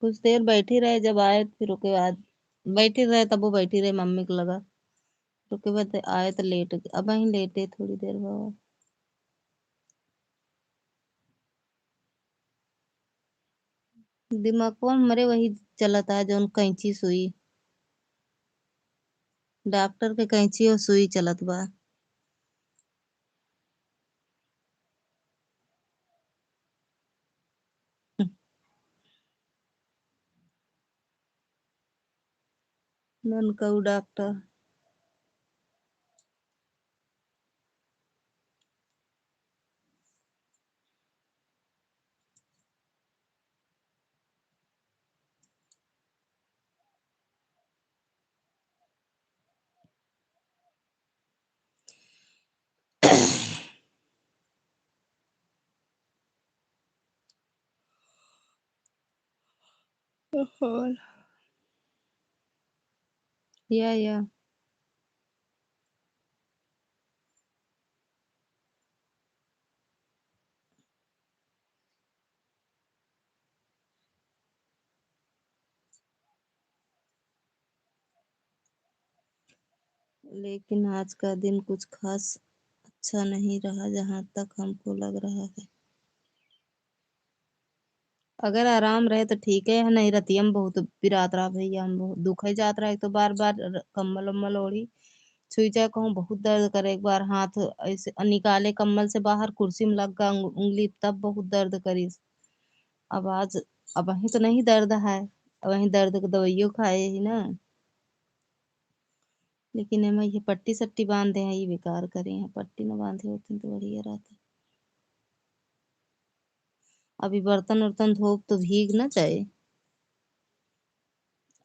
कुछ देर बैठी रहे जब आए फिर उसके बाद बैठी रहे तब वो बैठी रहे मम्मी को लगा। उसके बाद आए तो लेट अब वहीं लेटे थोड़ी देर बाद। दिमाग कौन मरे वही चलता है जो कैंची सुई। डॉक्टर के कैंची और सुई चलत बा। नन कहू डॉक्टर। और या लेकिन आज का दिन कुछ खास अच्छा नहीं रहा जहां तक हमको लग रहा है। अगर आराम रहे तो ठीक है नहीं रतिया में बहुत पिरात रहा भैया हम बहुत दुख है जात रहा है तो बार बार कम्बल उम्बल ओढ़ी छुई जाए कहूँ बहुत दर्द करे एक बार हाथ ऐसे निकाले कम्बल से बाहर कुर्सी में लग गया उंगली तब बहुत दर्द करी। अब आज अब वहीं तो नहीं दर्द है। वहीं दर्द के दवाइयों खाए ही ना, लेकिन एमा ये पट्टी सट्टी बांधे हैं, ये बेकार करे हैं। पट्टी न बांधे होते तो बढ़िया रहता। अभी बर्तन उर्तन धोब तो भीग ना जाए,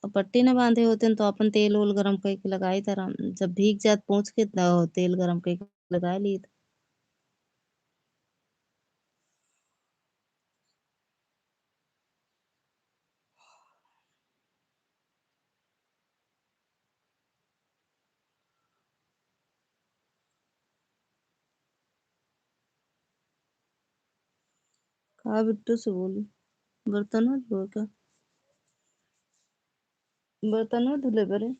और पट्टी न बांधे होते तो अपन तेल ओल गरम करके लगाई तरह, जब भीग जात पहुँच के तेल गरम करके लगा ली। कहा बिट्टू से बोली बर्तन धो का, बर्तन धुले बरे।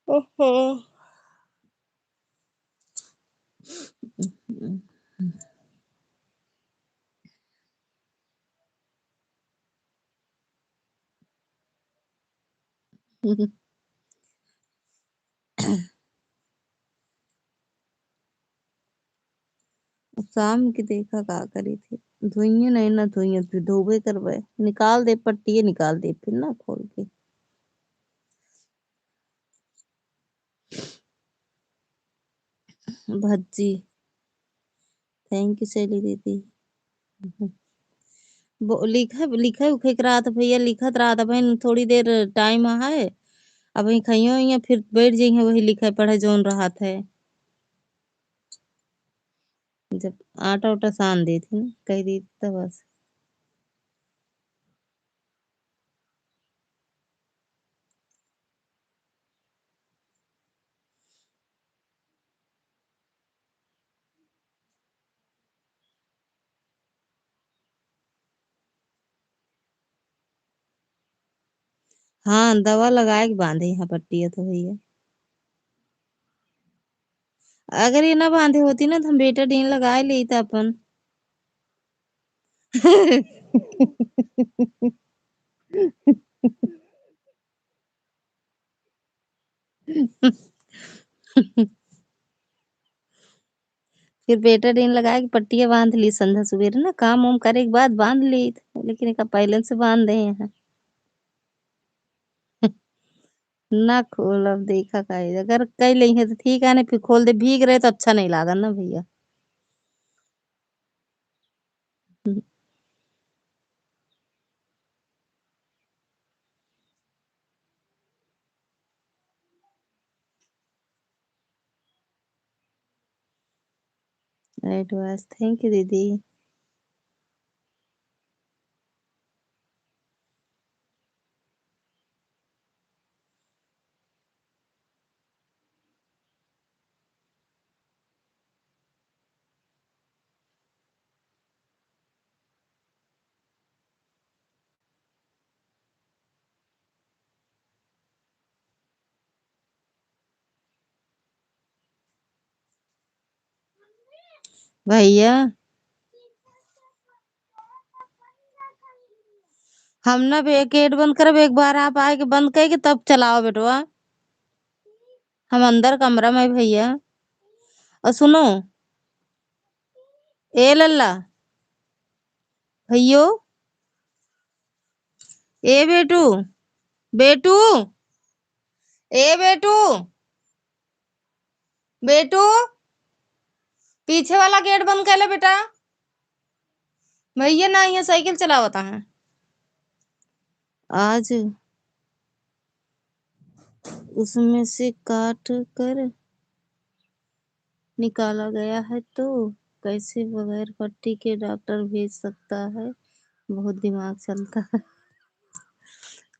ओहो शाम की देखा का करी थी, धोइये नहीं ना धोइये फिर धोबे करवे, निकाल दे पट्टी निकाल दे फिर ना खोल के। भज्जी थैंक यू शैली दीदी। लिखा लिखा उखे के रहा था भैया, लिखत रहा था भाई थोड़ी देर टाइम है, अब वही खाइयो या फिर बैठ जाइए वही लिखा पढ़े जोन रहा था। जब आटा उटा सान दी थी ना कह दी तो बस। हाँ दवा लगाए के बांधे यहाँ पट्टी है तो भैया, अगर ये ना बांधे होती ना तो हम बेटाडीन लगा ली था अपन। फिर बेटाडीन लगा के पट्टियां बांध ली संध्या सवेरे ना, काम वाम करे के बाद बांध ली, लेकिन एक पहले से बांध दे हैं। ना खोल अब देखा का है, अगर कई ली है तो ठीक है, ना फिर खोल दे भीग रहे तो अच्छा नहीं लागा ना भैया। राइट बस थैंक यू दीदी। भैया हम ना गेट बंद करब, एक बार आप आए के बंद करके तब चलाओ बेटवा, हम अंदर कमरा में भैया। और सुनो ए लल्ला भैयो, ए बेटू बेटू, ए बेटू बेटू, पीछे वाला गेट बंद कर ले बेटा, भैया ना यहाँ साइकिल चलावता है। आज उसमें से काट कर निकाला गया है तो कैसे बगैर पट्टी के डॉक्टर भेज सकता है, बहुत दिमाग चलता है।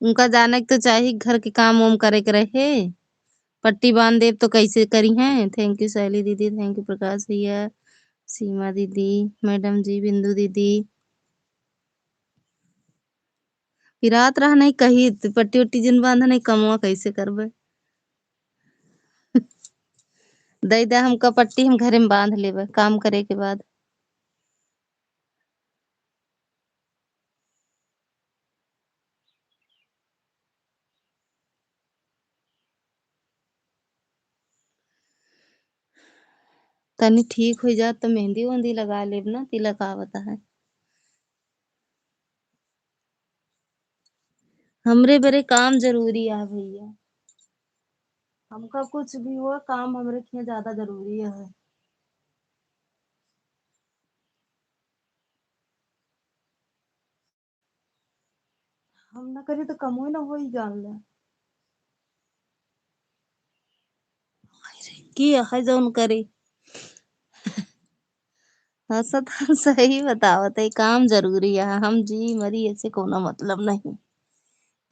उनका जाने के तो चाहिए घर के काम वाम करे के रहे, पट्टी बांध दे तो कैसे करी हैं। थैंक यू शैली दीदी, थैंक यू प्रकाश भैया, सीमा दीदी, मैडम जी, बिंदु दीदी। फिर रात रहा नहीं कही तो पट्टी उट्टी जिन बांधा नहीं कमवा कैसे करबे। दे दे हमका पट्टी, हम घरे में बांध लेबे काम करे के बाद। तनी ठीक हो जात तो मेहंदी वेहंदी लगा लेब ना, तिलक आवता है। हमरे बरे काम जरूरी है भैया। हमका कुछ भी हो, काम हमरे लिए ज्यादा जरूरी है। हम ना करी तो कमो ना हो ही जान ले की है जौन करी। हाँ सत सही बतावत है, काम जरूरी है। हम जी मरी ऐसे कोनो मतलब नहीं।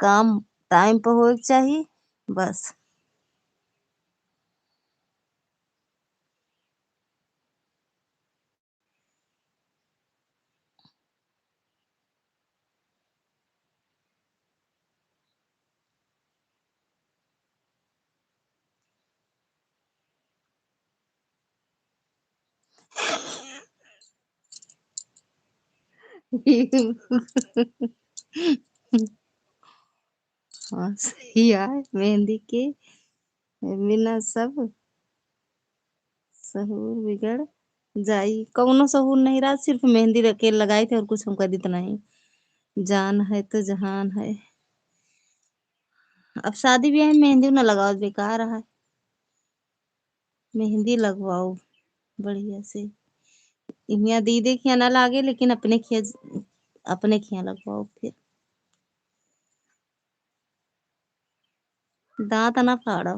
काम टाइम पर हो चाहिए बस। हाँ सही है। मेहंदी के बिना सब सहूर बिगड़ जाई। कौनो सहूर नहीं रहा, सिर्फ मेहंदी रखे लगाए थे और कुछ हम करी तो नहीं। जान है तो जहान है। अब शादी ब्याह में मेहंदी न लगाओ बेकार है। मेहंदी लगवाओ बढ़िया से। यहाँ दीदी के यहाँ ना लागे, लेकिन अपने के यहाँ लगवाओ फिर। दांत ना फाड़ो।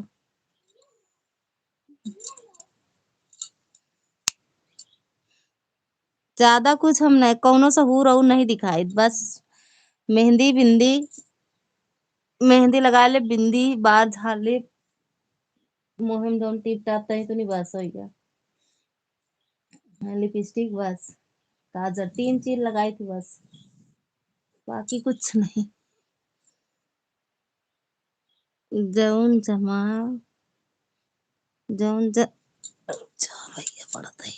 ज्यादा कुछ हम नहीं, कौनो सहूर और नहीं दिखाई, बस मेहंदी बिंदी। मेहंदी लगा ले, बिंदी बाल झाड़ ले, मुंह में टिप टाप तही तो नहीं, बस हो गया। लिपस्टिक बस, काजल, 3 चीज लगाई थी बस, बाकी कुछ नहीं। जौन जमा जौन ज अच्छा भैया पड़त है।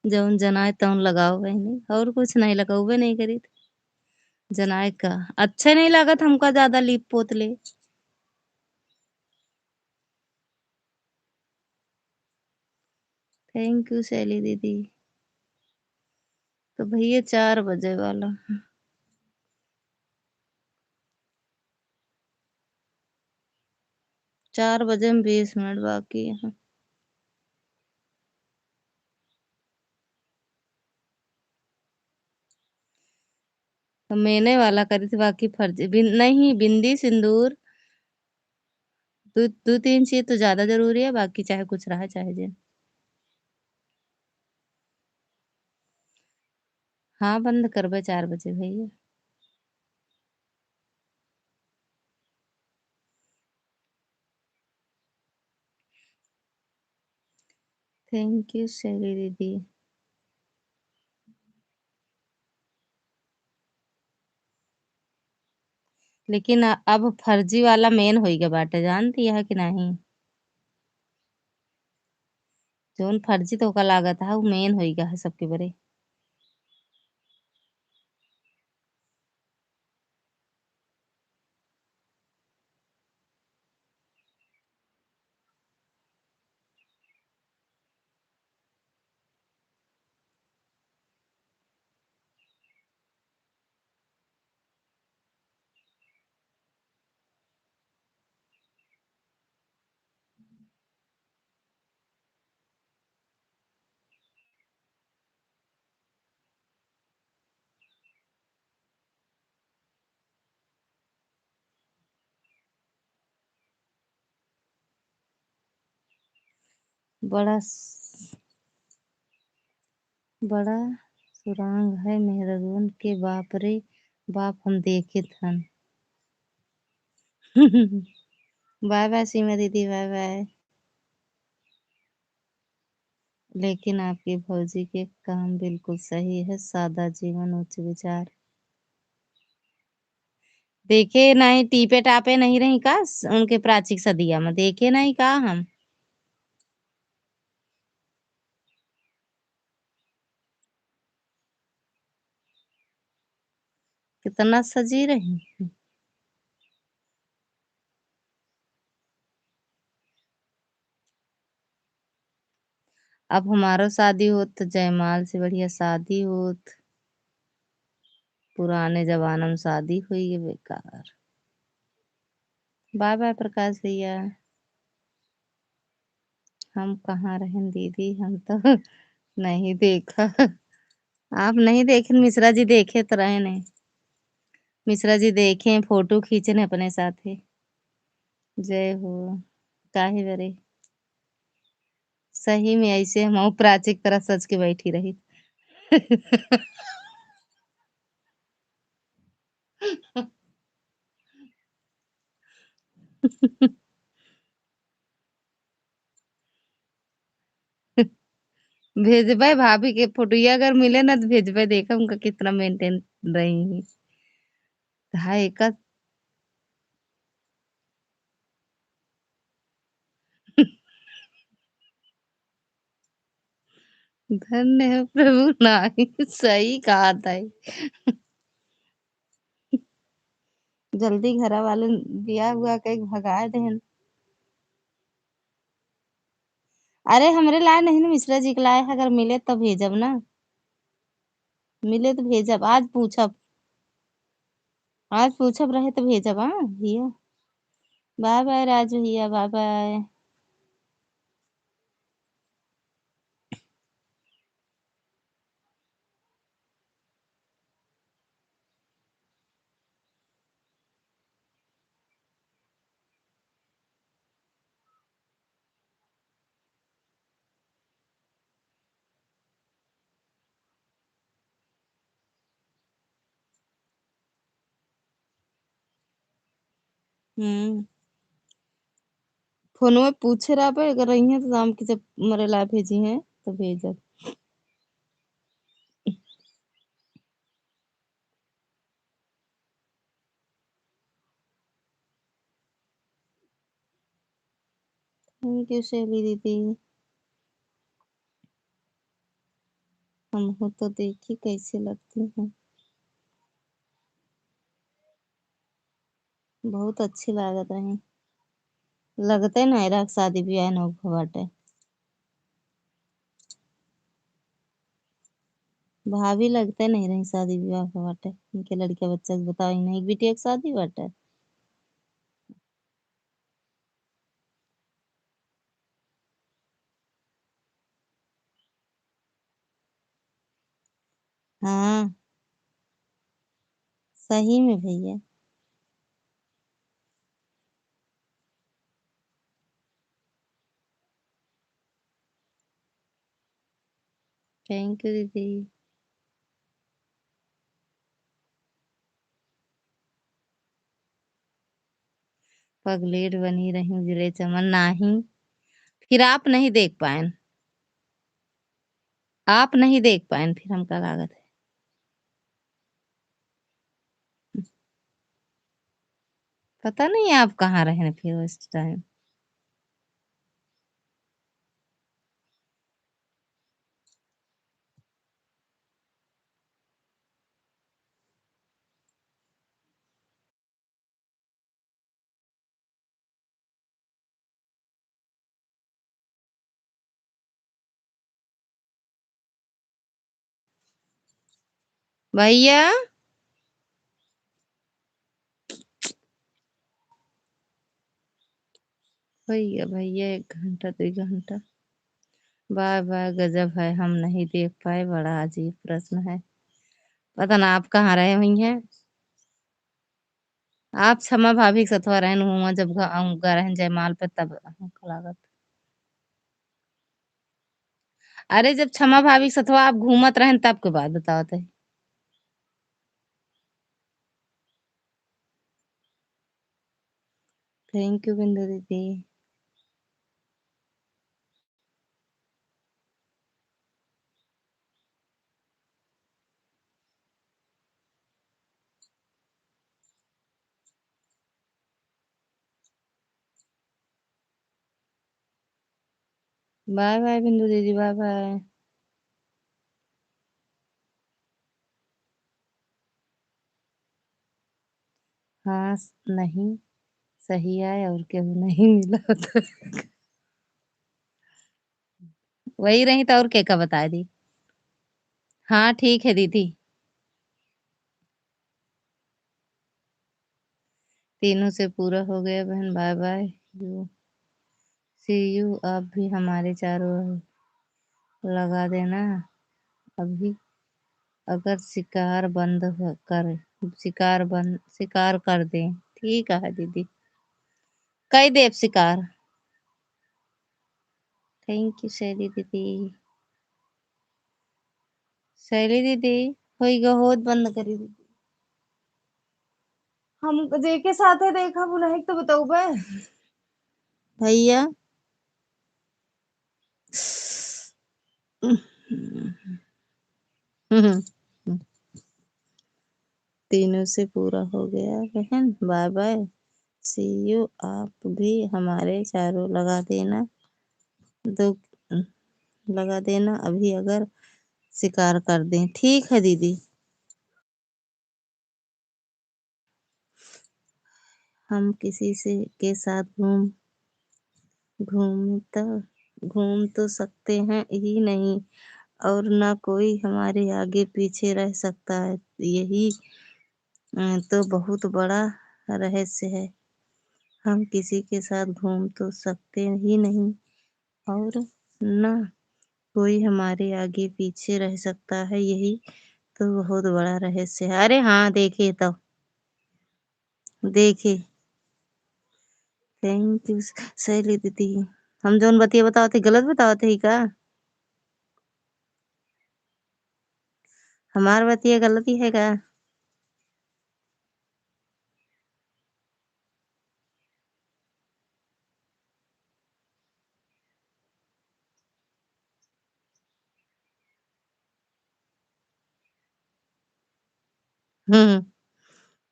जौन जनाए तौन लगाओ बहनी, और कुछ नहीं लगाओ नहीं करी। जनाए का अच्छे नहीं लागत हमका, ज्यादा लिप पोतले। थैंक यू शैली दीदी। तो भैया 4 बजे वाला। 4 बजे में 20 मिनट बाकी है। तो मैंने वाला करी थी, बाकी फर्जी नहीं, बिंदी सिंदूर दो दो 3 चीज तो ज्यादा जरूरी है, बाकी चाहे कुछ रहा चाहे जे। हाँ बंद करबे 4 बजे भैया। थैंक यू शैली दीदी। लेकिन अब फर्जी वाला मेन हो गया बाटे, जानती है कि नहीं। जोन फर्जी तो का लागत है वो मेन हो गया है सबके बरे। बड़ा बड़ा सुरांग है मेहरगन के बाप रे बाप, हम देखे थन। बाय बाय सीमा दीदी, बाय बाय। लेकिन आपकी भौजी के काम बिल्कुल सही है, सादा जीवन उच्च विचार। देखे नहीं, टीपे टापे नहीं रही का उनके प्राचीक सदिया में, देखे नहीं का हम। कितना सजी रही। अब हमारो शादी होत तो जयमाल से बढ़िया शादी होत। पुराने जमाना में शादी हुई है बेकार। बाय बाय प्रकाश भैया। हम कहाँ रहें दीदी, हम तो नहीं देखा। आप नहीं देखे, मिश्रा जी देखे तो रहे नहीं। मिश्रा जी देखे, फोटो खींचे ने अपने साथ ही। जय हो। काहे बरे। सही में ऐसे हम प्राची की तरह सज के बैठी रही। भेजबे भाभी के फोटोया अगर मिले ना तो भेजबे, देखा उनका कितना मेंटेन रही। हाय का। धन्य है प्रभु, नाही सही कहा था। जल्दी घरा वाले बिया हुआ के भगा देन। अरे हमरे लाए नहीं ना, मिश्रा जी के लाए है, अगर मिले तो भेजब ना। मिले तो भेजब, आज पूछब। आज पूछब रहे तो भेजब। हाँ भैया। बाय बाय राजू भैया, बाय बाय। हम्म। फोन में पूछे रहा पे, अगर रही है तो शाम की जब मरे ला भेजी है तो भेजब। थैंक यू शैली दीदी। हम हो तो देखी कैसे लगती हैं। बहुत अच्छी लागत रही। लगते नहीं रहा शादी ब्याह न हो बाटे। भाभी लगते नहीं रही शादी ब्याह के बाटे। इनके लड़के बच्चा के बताओ, नहीं एक बिटिया की शादी बाटे। हाँ सही में भैया। थैंक यू दीदी। पगलेट बनी रही उजले चमन नाही। फिर आप नहीं देख पाए। आप नहीं देख पाए फिर हम का लागत है। पता नहीं आप कहाँ रहे फिर उस टाइम। भैया। भैया भैया 1 घंटा 2 घंटा। बाय बाय, गजब है, हम नहीं देख पाए, बड़ा अजीब प्रश्न है। पता ना आप कहाँ रहे हुई हैं। आप क्षमा भाभी के सथवा रहन हुआ जब रहन जयमाल पे तब हमको लागत। अरे जब क्षमा भाभी के सथवा आप घूमत रहन तब के बात बताओ थे। थैंक यू बिंदु दीदी। बाय बाय बिंदु दीदी, बाय बाय। हाँ नहीं सही आए और केहू नहीं मिला तो। वही रही तो और क्या बता दी। हाँ ठीक है दीदी। तीनों से पूरा हो गया बहन, bye bye. You see you, आप भी हमारे चारों ओर लगा देना अभी, अगर शिकार कर दें। ठीक है दीदी, कई देव शिकार। थैंक यू शैली दीदी। शैली दीदी होई होत बंद करी दीदी। हम जेके साथे देखा बोला है तो बताऊ बे। भैया तीनों से पूरा हो गया बहन, बाय बाय। सी यू, आप भी हमारे चारों लगा देना दो, लगा देना अभी, अगर शिकार कर दें। ठीक है दीदी। हम किसी से के साथ घूम तो घूम तो सकते हैं ही नहीं, और ना कोई हमारे आगे पीछे रह सकता है। यही तो बहुत बड़ा रहस्य है। हम किसी के साथ घूम तो सकते ही नहीं, और ना कोई हमारे आगे पीछे रह सकता है। यही तो बहुत बड़ा रहस्य है। अरे हाँ देखे तो, देखे। थैंक यू शैली दीदी। हम जोन बतिया बताते गलत बताते ही का? हमार बतिया गलती है का? हम्म,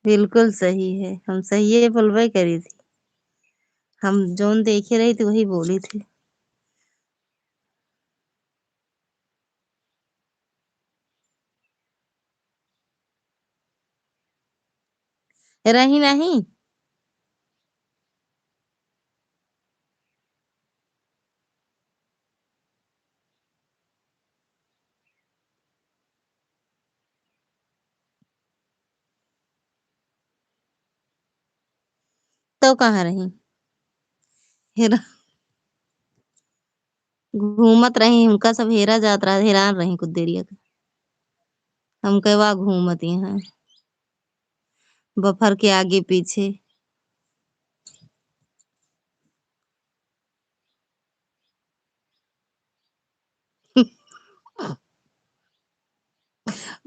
बिल्कुल सही है, हम सही है बोलबे करी थी। हम जोन देखे रही थी वही बोली थी। रही नहीं तो कहाँ रही? हेरा, घूमत रही, हमका सब हेरा जात रहा, हैरान रही कुछ देरिया के। हम कहवा घूमती हैं बफर के आगे पीछे।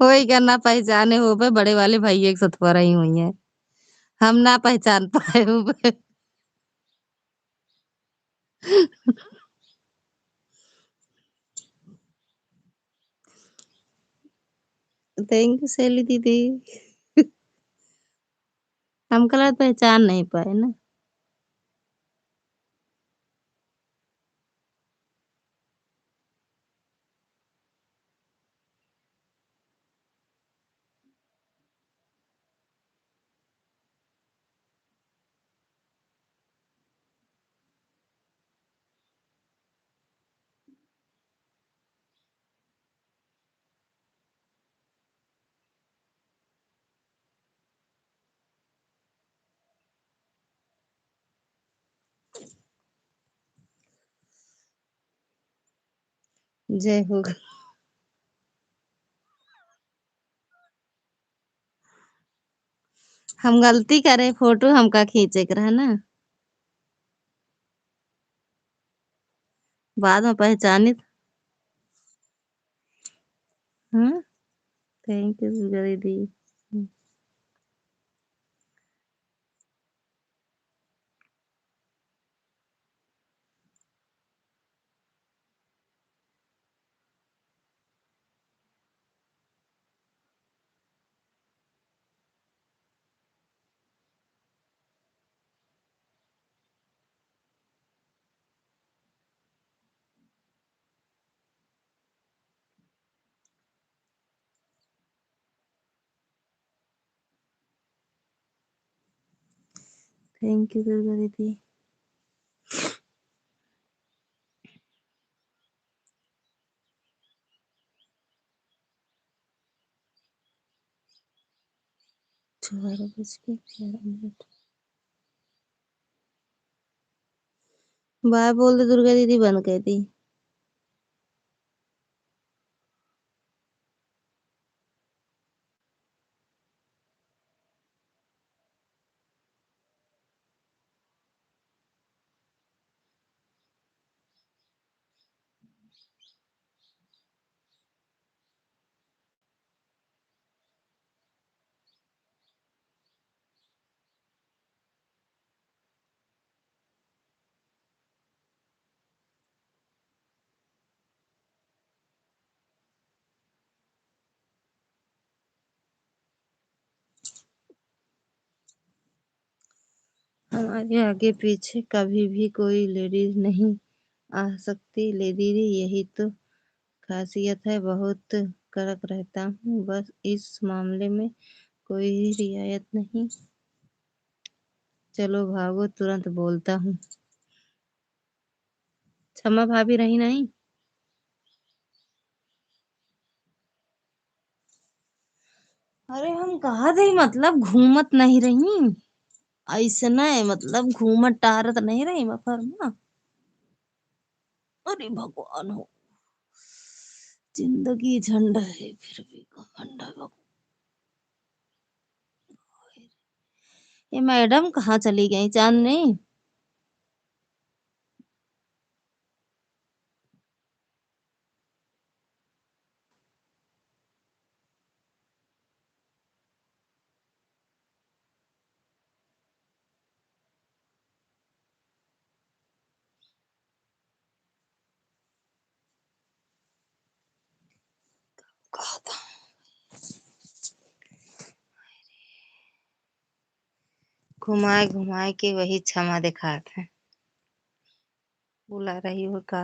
वही करना, पहचाने हो पे बड़े वाले भाई एक साथ पर ही हुई है, हम ना पहचान पाए हो बे। थैंक यू शैली दीदी। हम कल पहचान नहीं पाए ना। जय हो। हम गलती करे, फोटो हमका खींचे के रहा ना, बाद में पहचानी। हाँ थैंक यू दीदी। थैंक यू दीदी। 12:11 बाय बोल दे दुर्गा दीदी बंद कर दी। हमारे आगे पीछे कभी भी कोई लेडीज नहीं आ सकती। ले दीदी यही तो खासियत है, बहुत कड़क रहता हूँ, बस इस मामले में कोई रियायत नहीं। चलो भागो, तुरंत बोलता हूँ। क्षमा भाभी रही नहीं। अरे हम कहा थे मतलब घूमत नहीं रही, ऐसे नहीं मतलब घूमत टारत नहीं रही मफर में। अरे भगवान हो, जिंदगी झंड है फिर भी घमंड है भगवान। ये मैडम कहाँ चली गई चांदनी? कहा था घुमाए घुमाए के वही क्षमा दिखाते हैं। बुला रही हो का?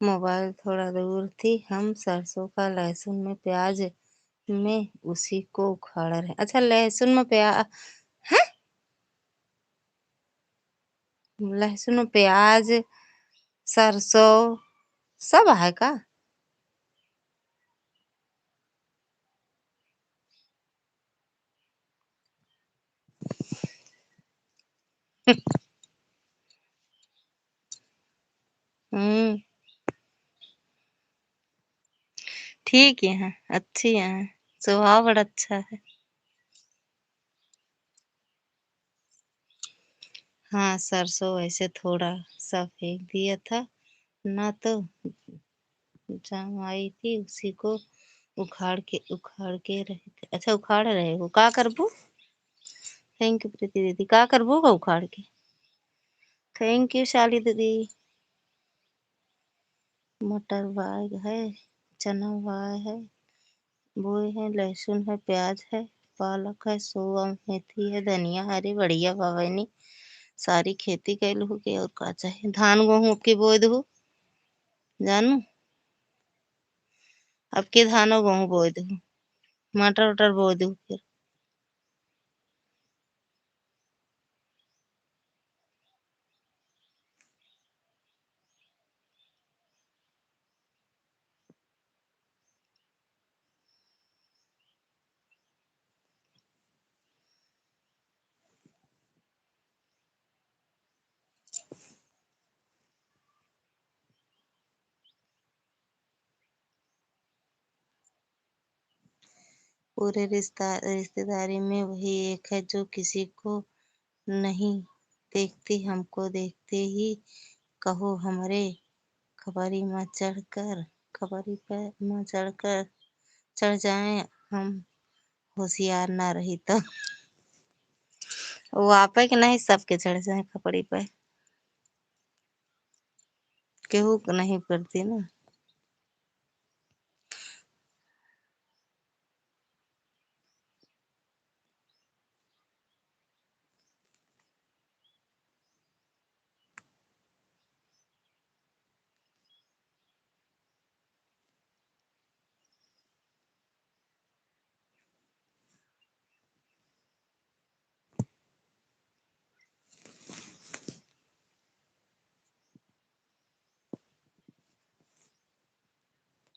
मोबाइल थोड़ा दूर थी, हम सरसों का लहसुन में प्याज में उसी को उखाड़ रहे। अच्छा लहसुन में प्याज है, लहसुन में प्याज सरसों सब है का? हम्म, ठीक है, अच्छी है, स्वभाव बड़ा अच्छा है। हाँ सरसों ऐसे थोड़ा सा फेंक दिया था ना, तो जम आई थी उसी को उखाड़ के रहे थे। अच्छा उखाड़ रहे हो का करबू? थैंक यू प्रीति दीदी, का करबू का उखाड़ के? थैंक यू शाली दीदी। मटर बाग है, चना बाग है, बोए है, लहसुन है, प्याज है, पालक है, सोआ मेथी है, धनिया। अरे बढ़िया बाबा, सारी खेती कैलू के और का चाहिए। धान गेहूं अब के बोए दहू जानू, अब के धानो गेहूं बोए दहू, मटर उटर बोए दहू फिर। पूरे रिश्तेदारी में वही एक है जो किसी को नहीं देखती, हमको देखते ही कहो हमरे खबरी में चढ़कर, खबरी पर में चढ़कर चढ़ जाए हम, होशियार ना रही तो। वो आप है कि नहीं सबके चढ़ जाए खपड़ी पे, केहू को नहीं पड़ती ना।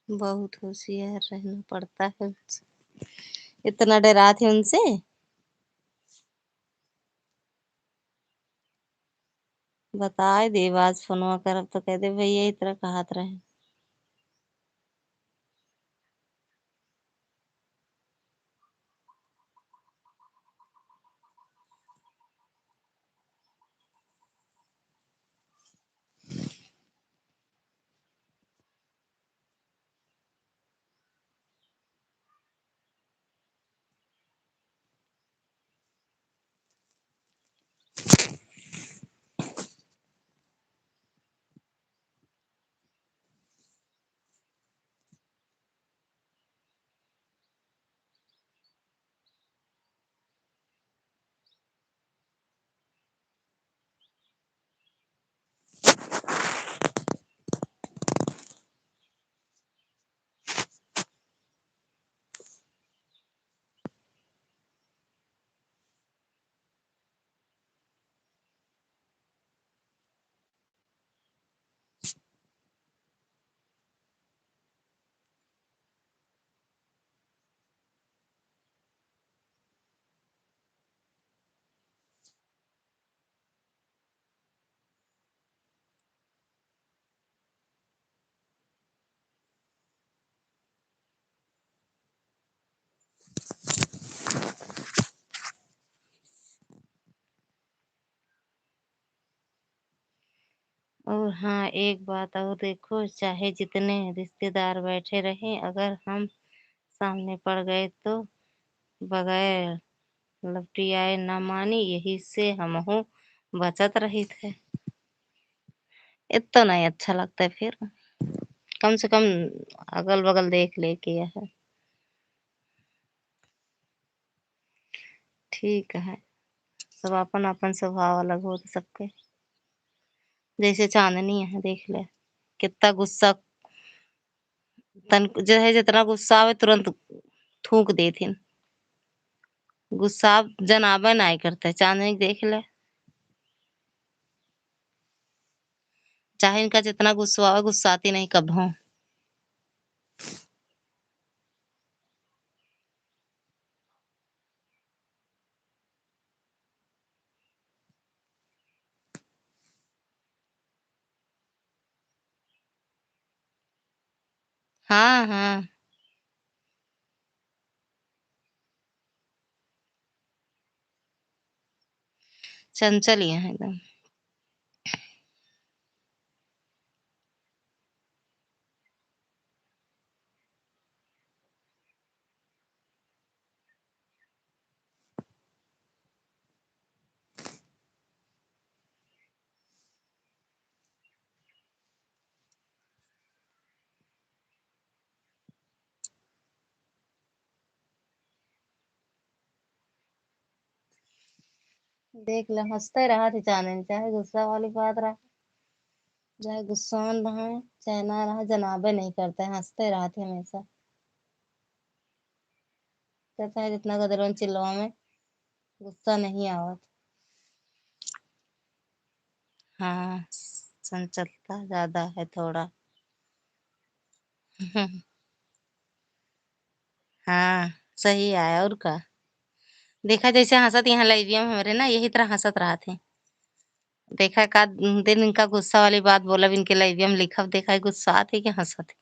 बहुत होशियार रहना पड़ता है उनसे। इतना डरा थे उनसे। बताए दे आज फोनवा करब तो कह दे भैया इस तरह कहत रहे। और हाँ एक बात और देखो, चाहे जितने रिश्तेदार बैठे रहें, अगर हम सामने पड़ गए तो बगैर लपटियाए न मानी, यही से हमहू बचत रही थे। इतना नहीं अच्छा लगता है फिर। कम से कम अगल बगल देख ले के यह है। ठीक है, सब अपन अपन स्वभाव अलग हो सबके। जैसे चांदनी है देख ले, कितना गुस्सा, तन जो है जितना गुस्सा आवे तुरंत थूक देथिन। गुस्सा जनाबे नहीं करते। चांदनी देख ले, चाहे इनका जितना गुस्सा आवे गुस्साती नहीं कभी। हाँ हाँ, चंचल ही है एकदम। देख ले हंसते रहा थी चांदनी, चाहे गुस्सा वाली बात रहा, चाहे गुस्सा रहा चाहे ना रहा, जनाबे नहीं करते, हंसते रहा थे हमेशा। कहता है जितना गदरवन चिल्लवा में गुस्सा नहीं आवत। हाँ, चंचलता ज्यादा है थोड़ा। हाँ, सही आया और का। देखा जैसे हंसत यहाँ लाइविया में हमारे ना, यही तरह हंसत रहा थे। देखा का दिन इनका गुस्सा वाली बात बोला, इनके लाइविया में लिखा, देखा है गुस्सा आते कि हंसत।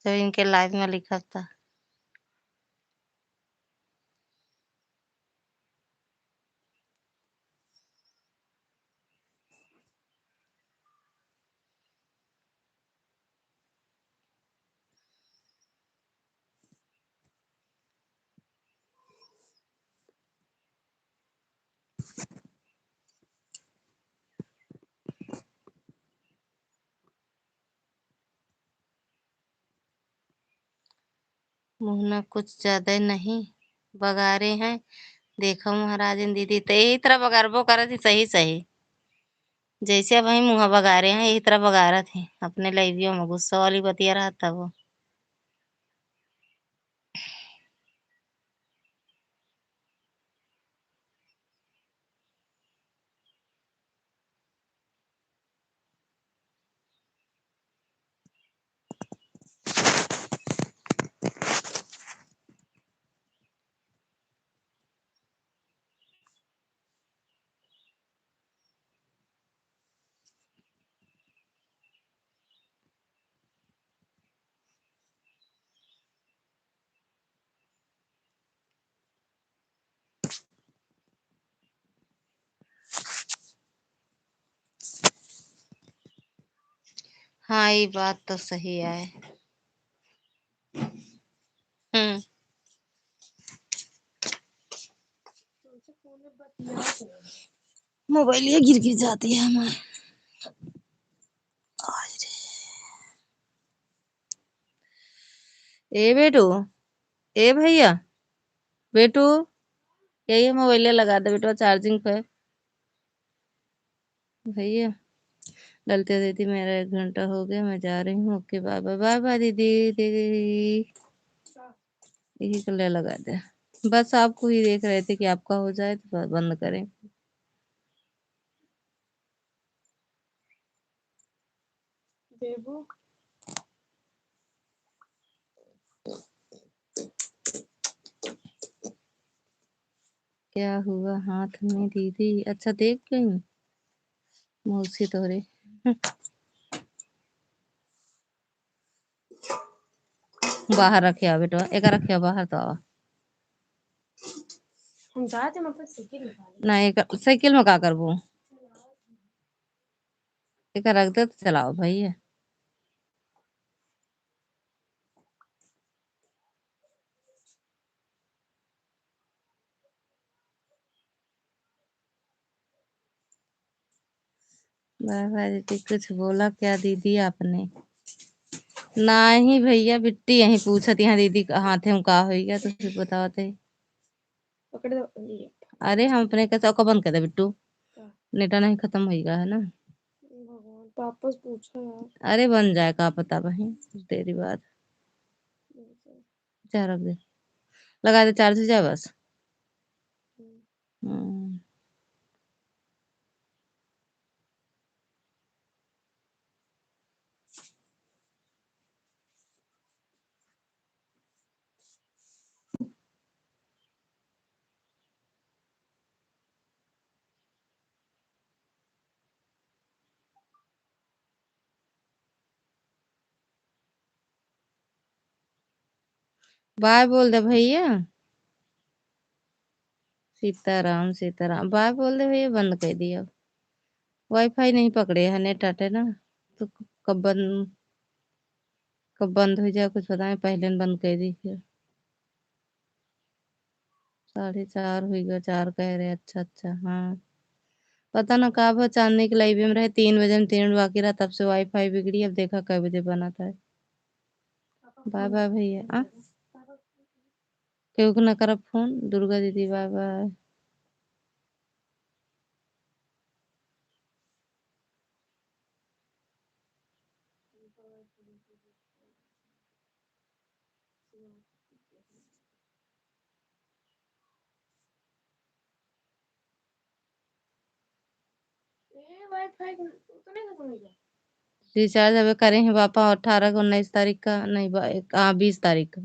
जब इनके लाइव में लिखा था। मुहना कुछ ज्यादा नहीं बगारे हैं। देखो महाराजन दीदी तो यही तरह बगारबो कर थी, सही सही। जैसे अब वही मुँह बगारे हैं यही तरह बगारा थे अपने लाइवियों में, गुस्सा वाली बतिया रहा था वो। हाँ ये बात तो सही है। हम्म। तुमसे फोन में बतिया तो। मोबाइल ये गिर जाती है हमारे। आज रे। ए बेटू, ए भैया, बेटू यही मोबाइल लगा दे बेटू चार्जिंग पे। भैया डलते दीदी मेरा 1 घंटा हो गया, मैं जा रही हूँ। Okay bye bye bye bye दीदी दीदी। यही कलर लगा दे। बस आपको ही देख रहे थे कि आपका हो जाए तो बंद करें। बेबू क्या हुआ हाथ में दीदी? अच्छा देख गई मौसी तोरे। बाहर रखे बेटा, एक रखे बाहर तो आवा। हम जाए थे मतलब साइकिल निकाले। ना एक साइकिल में का करबू? एक रख दे तो चलाओ भैया। बाय बाय दीदी। कुछ बोला क्या दीदी आपने? नहीं भैया बिट्टी यही पूछत यहाँ दीदी हाथे में का हो गया तो फिर बताते। पकड़ दो ये। अरे हम अपने कैसे का बंद कर दे बिट्टू। क्या? नेटा नहीं खत्म हो गया है ना। भगवान वापस पूछा यार। अरे बन जाए का पता वही कुछ देरी बाद। जा रख दे, लगा दे चार्ज हो जाए बस। हम्म। बाय बोल दे भैया। सीताराम सीताराम बाय बोल दे भैया। बंद कर दिया। वाईफाई नहीं पकड़े है नेट अटे ना तो कब बंद हो जाए कुछ पता नहीं। पहले न बंद कर दी फिर 4:30 हो गया। 4 कह रहे। अच्छा अच्छा हाँ। पता ना कब चांदनी के लाइव में रहे 3 बजे में 3 मिनट बाकी रहा तब से वाईफाई बिगड़ी। अब देखा कई बजे बना था। बाय बाय भैया। क्यों ना कर फोन दुर्गा दीदी। Bye bye. वाईफाई तो नहीं खत्म हो गया। रिचार्ज अभी करे हैं पापा 18 को 19 तारीख का नहीं 20 तारीख का।